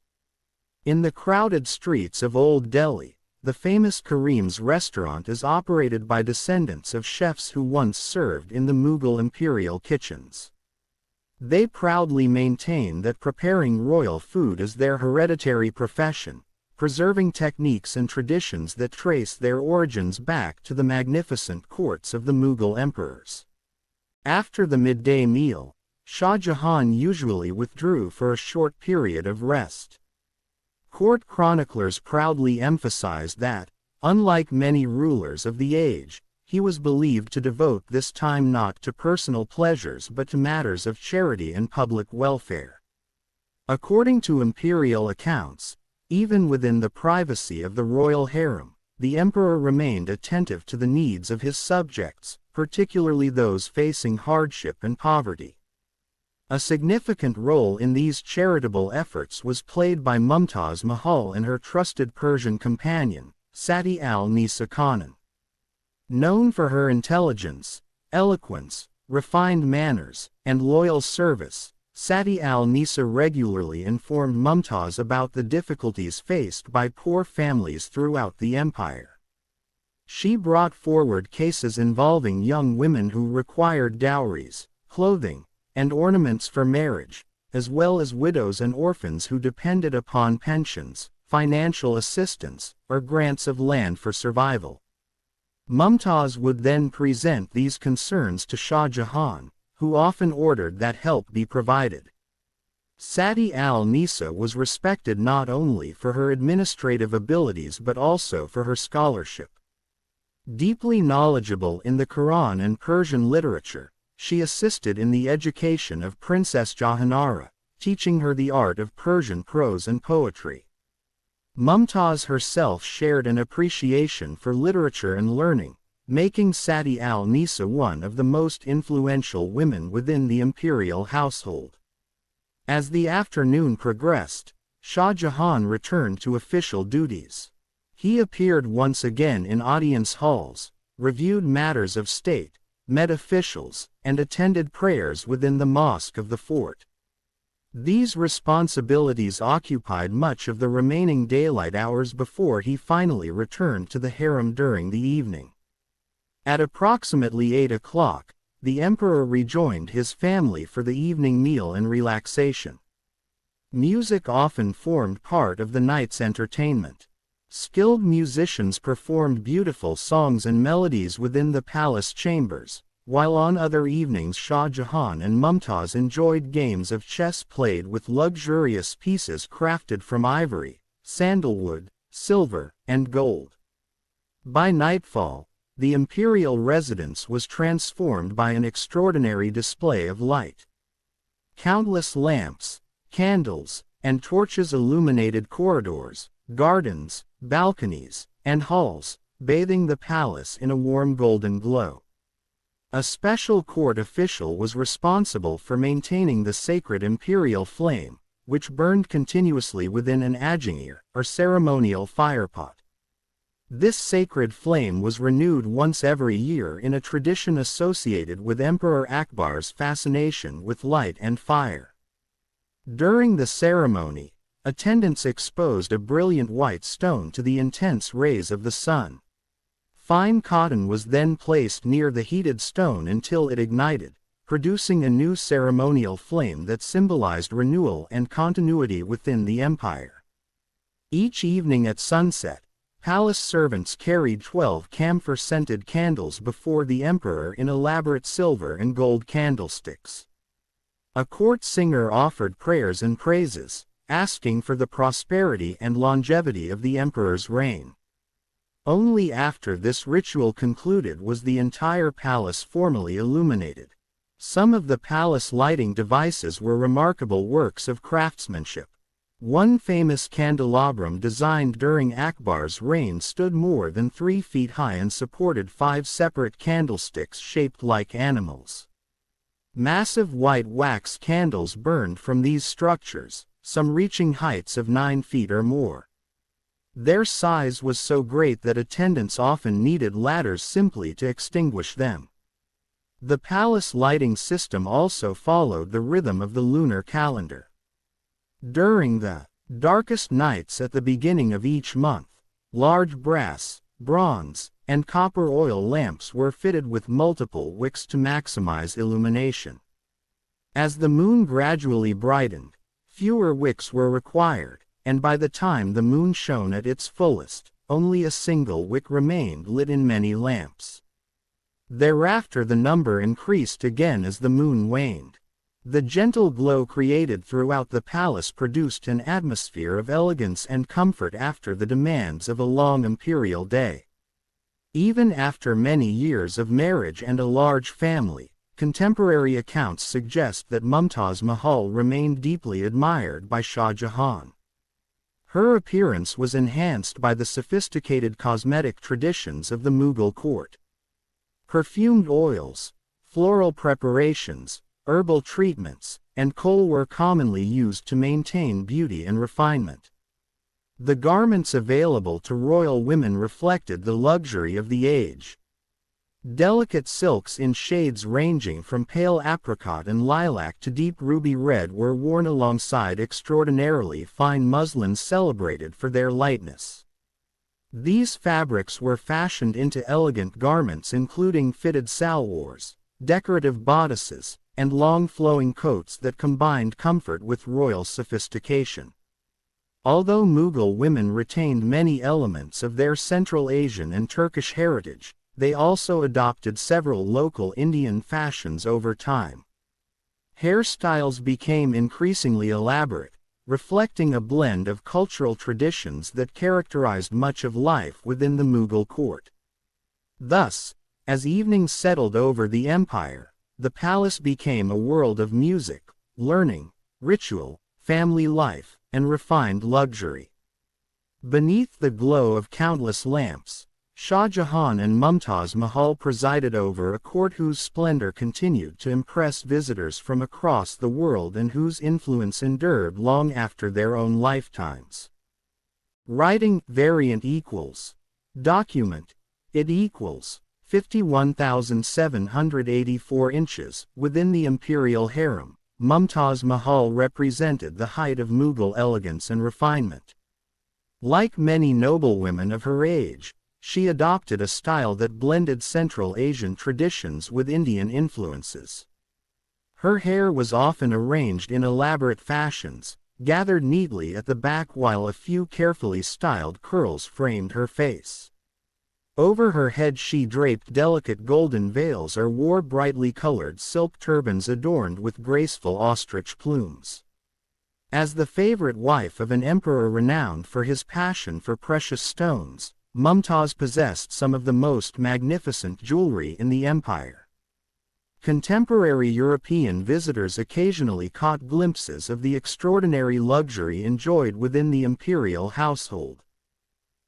In the crowded streets of Old Delhi, the famous Karim's restaurant is operated by descendants of chefs who once served in the Mughal imperial kitchens. They proudly maintain that preparing royal food is their hereditary profession, preserving techniques and traditions that trace their origins back to the magnificent courts of the Mughal emperors. After the midday meal, Shah Jahan usually withdrew for a short period of rest. Court chroniclers proudly emphasized that, unlike many rulers of the age, he was believed to devote this time not to personal pleasures but to matters of charity and public welfare. According to imperial accounts, even within the privacy of the royal harem, the emperor remained attentive to the needs of his subjects, particularly those facing hardship and poverty. A significant role in these charitable efforts was played by Mumtaz Mahal and her trusted Persian companion, Sati al-Nisa Khanum. Known for her intelligence, eloquence, refined manners, and loyal service, Sati al-Nisa regularly informed Mumtaz about the difficulties faced by poor families throughout the empire. She brought forward cases involving young women who required dowries, clothing, and ornaments for marriage, as well as widows and orphans who depended upon pensions, financial assistance, or grants of land for survival. Mumtaz would then present these concerns to Shah Jahan, who often ordered that help be provided. Sati al-Nisa was respected not only for her administrative abilities but also for her scholarship. Deeply knowledgeable in the Quran and Persian literature, she assisted in the education of Princess Jahanara, teaching her the art of Persian prose and poetry. Mumtaz herself shared an appreciation for literature and learning, making Sati al-Nisa one of the most influential women within the imperial household. As the afternoon progressed, Shah Jahan returned to official duties. He appeared once again in audience halls, reviewed matters of state, met officials, and attended prayers within the mosque of the fort. These responsibilities occupied much of the remaining daylight hours before he finally returned to the harem during the evening. At approximately 8 o'clock, the emperor rejoined his family for the evening meal and relaxation. Music often formed part of the night's entertainment. Skilled musicians performed beautiful songs and melodies within the palace chambers, while on other evenings Shah Jahan and Mumtaz enjoyed games of chess played with luxurious pieces crafted from ivory, sandalwood, silver, and gold. By nightfall, the imperial residence was transformed by an extraordinary display of light. Countless lamps, candles, and torches illuminated corridors, gardens, balconies, and halls, bathing the palace in a warm golden glow. A special court official was responsible for maintaining the sacred imperial flame, which burned continuously within an ajangir, or ceremonial firepot. This sacred flame was renewed once every year in a tradition associated with Emperor Akbar's fascination with light and fire. During the ceremony, attendants exposed a brilliant white stone to the intense rays of the sun. Fine cotton was then placed near the heated stone until it ignited, producing a new ceremonial flame that symbolized renewal and continuity within the empire. Each evening at sunset, palace servants carried 12 camphor-scented candles before the emperor in elaborate silver and gold candlesticks. A court singer offered prayers and praises, asking for the prosperity and longevity of the emperor's reign. Only after this ritual concluded was the entire palace formally illuminated. Some of the palace lighting devices were remarkable works of craftsmanship. One famous candelabrum designed during Akbar's reign stood more than 3 feet high and supported 5 separate candlesticks shaped like animals. Massive white wax candles burned from these structures, some reaching heights of 9 feet or more. Their size was so great that attendants often needed ladders simply to extinguish them. The palace lighting system also followed the rhythm of the lunar calendar. During the darkest nights at the beginning of each month, large brass, bronze, and copper oil lamps were fitted with multiple wicks to maximize illumination. As the moon gradually brightened, fewer wicks were required, and by the time the moon shone at its fullest, only a single wick remained lit in many lamps. Thereafter the number increased again as the moon waned. The gentle glow created throughout the palace produced an atmosphere of elegance and comfort after the demands of a long imperial day. Even after many years of marriage and a large family, contemporary accounts suggest that Mumtaz Mahal remained deeply admired by Shah Jahan. Her appearance was enhanced by the sophisticated cosmetic traditions of the Mughal court. Perfumed oils, floral preparations, herbal treatments, and kohl were commonly used to maintain beauty and refinement. The garments available to royal women reflected the luxury of the age. Delicate silks in shades ranging from pale apricot and lilac to deep ruby red were worn alongside extraordinarily fine muslins celebrated for their lightness. These fabrics were fashioned into elegant garments including fitted salwars, decorative bodices, and long flowing coats that combined comfort with royal sophistication. Although Mughal women retained many elements of their Central Asian and Turkish heritage, they also adopted several local Indian fashions over time. Hairstyles became increasingly elaborate, reflecting a blend of cultural traditions that characterized much of life within the Mughal court. Thus, as evening settled over the empire, the palace became a world of music, learning, ritual, family life, and refined luxury. Beneath the glow of countless lamps, Shah Jahan and Mumtaz Mahal presided over a court whose splendor continued to impress visitors from across the world and whose influence endured long after their own lifetimes. Writing variant equals. Document. It equals 51,784 inches. Within the imperial harem, Mumtaz Mahal represented the height of Mughal elegance and refinement. Like many noblewomen of her age, she adopted a style that blended Central Asian traditions with Indian influences. Her hair was often arranged in elaborate fashions, gathered neatly at the back while a few carefully styled curls framed her face. Over her head she draped delicate golden veils or wore brightly colored silk turbans adorned with graceful ostrich plumes. As the favorite wife of an emperor renowned for his passion for precious stones, Mumtaz possessed some of the most magnificent jewelry in the empire. Contemporary European visitors occasionally caught glimpses of the extraordinary luxury enjoyed within the imperial household.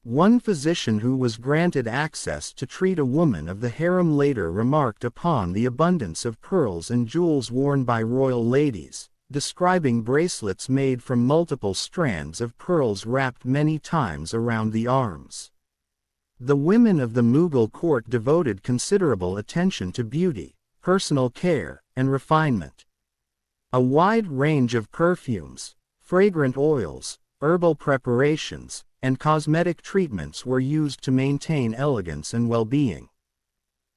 One physician who was granted access to treat a woman of the harem later remarked upon the abundance of pearls and jewels worn by royal ladies, describing bracelets made from multiple strands of pearls wrapped many times around the arms. The women of the Mughal court devoted considerable attention to beauty, personal care, and refinement. A wide range of perfumes, fragrant oils, herbal preparations, and cosmetic treatments were used to maintain elegance and well-being.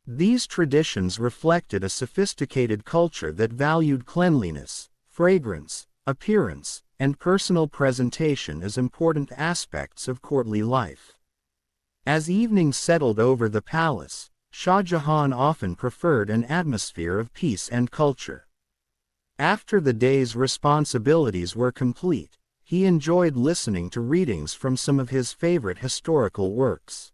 These traditions reflected a sophisticated culture that valued cleanliness, fragrance, appearance, and personal presentation as important aspects of courtly life. As evening settled over the palace, Shah Jahan often preferred an atmosphere of peace and culture. After the day's responsibilities were complete, he enjoyed listening to readings from some of his favorite historical works.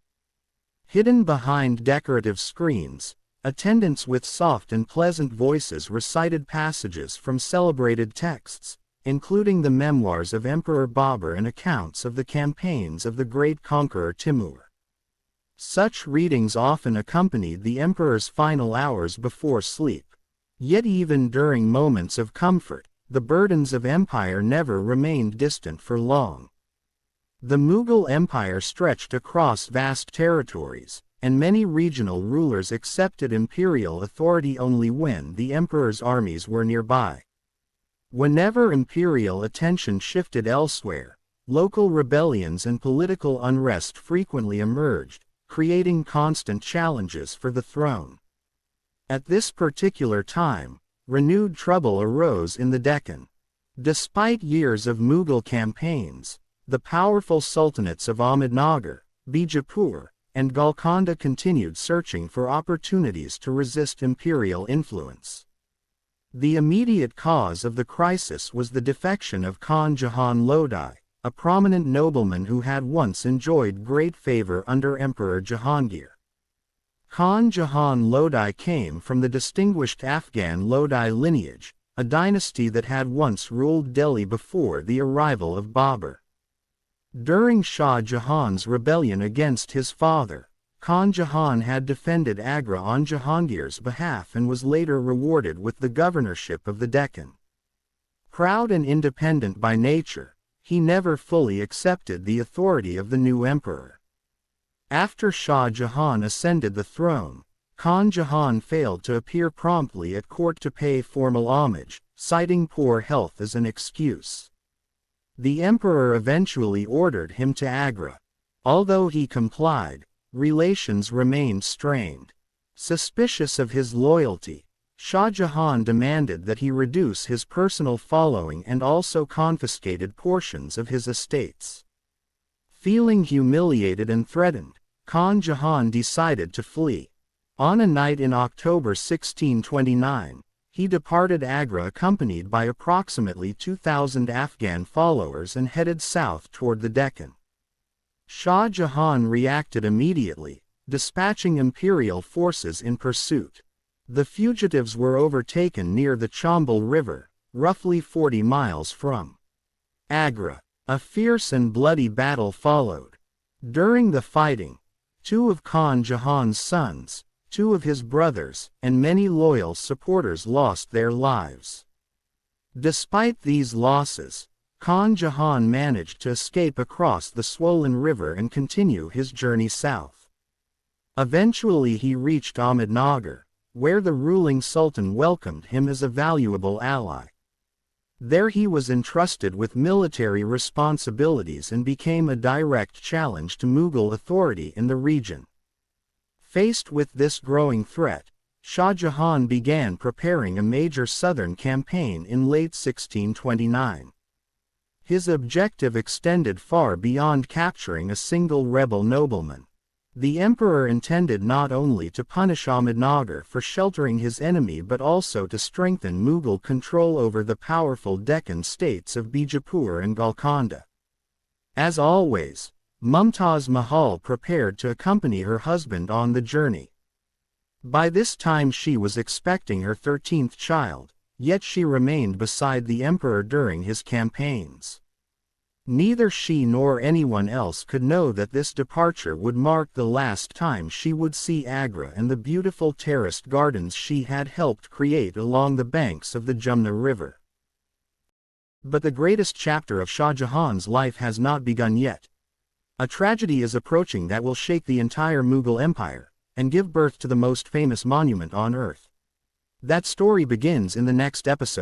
Hidden behind decorative screens, attendants with soft and pleasant voices recited passages from celebrated texts, including the memoirs of Emperor Babur and accounts of the campaigns of the great conqueror Timur. Such readings often accompanied the emperor's final hours before sleep. Yet even during moments of comfort, the burdens of empire never remained distant for long. The Mughal Empire stretched across vast territories, and many regional rulers accepted imperial authority only when the emperor's armies were nearby. Whenever imperial attention shifted elsewhere, local rebellions and political unrest frequently emerged, creating constant challenges for the throne. At this particular time, renewed trouble arose in the Deccan. Despite years of Mughal campaigns, the powerful sultanates of Ahmednagar, Bijapur, and Golconda continued searching for opportunities to resist imperial influence. The immediate cause of the crisis was the defection of Shah Jahan Lodi, a prominent nobleman who had once enjoyed great favor under Emperor Jahangir. Shah Jahan Lodi came from the distinguished Afghan Lodi lineage, a dynasty that had once ruled Delhi before the arrival of Babur. During Shah Jahan's rebellion against his father, Shah Jahan had defended Agra on Jahangir's behalf and was later rewarded with the governorship of the Deccan. Proud and independent by nature, he never fully accepted the authority of the new emperor. After Shah Jahan ascended the throne, Shah Jahan failed to appear promptly at court to pay formal homage, citing poor health as an excuse. The emperor eventually ordered him to Agra. Although he complied, relations remained strained. Suspicious of his loyalty, Shah Jahan demanded that he reduce his personal following and also confiscated portions of his estates. Feeling humiliated and threatened, Shah Jahan decided to flee. On a night in October 1629, he departed Agra accompanied by approximately 2,000 Afghan followers and headed south toward the Deccan. Shah Jahan reacted immediately, dispatching imperial forces in pursuit. The fugitives were overtaken near the Chambal River, roughly 40 miles from Agra. A fierce and bloody battle followed. During the fighting, 2 of Shah Jahan's sons, 2 of his brothers, and many loyal supporters lost their lives. Despite these losses, Shah Jahan managed to escape across the swollen river and continue his journey south. Eventually he reached Ahmednagar, where the ruling sultan welcomed him as a valuable ally. There he was entrusted with military responsibilities and became a direct challenge to Mughal authority in the region. Faced with this growing threat, Shah Jahan began preparing a major southern campaign in late 1629. His objective extended far beyond capturing a single rebel nobleman. The emperor intended not only to punish Ahmednagar for sheltering his enemy but also to strengthen Mughal control over the powerful Deccan states of Bijapur and Golconda. As always, Mumtaz Mahal prepared to accompany her husband on the journey. By this time she was expecting her 13th child, yet she remained beside the emperor during his campaigns. Neither she nor anyone else could know that this departure would mark the last time she would see Agra and the beautiful terraced gardens she had helped create along the banks of the Jumna River. But the greatest chapter of Shah Jahan's life has not begun yet. A tragedy is approaching that will shake the entire Mughal Empire, and give birth to the most famous monument on earth. That story begins in the next episode.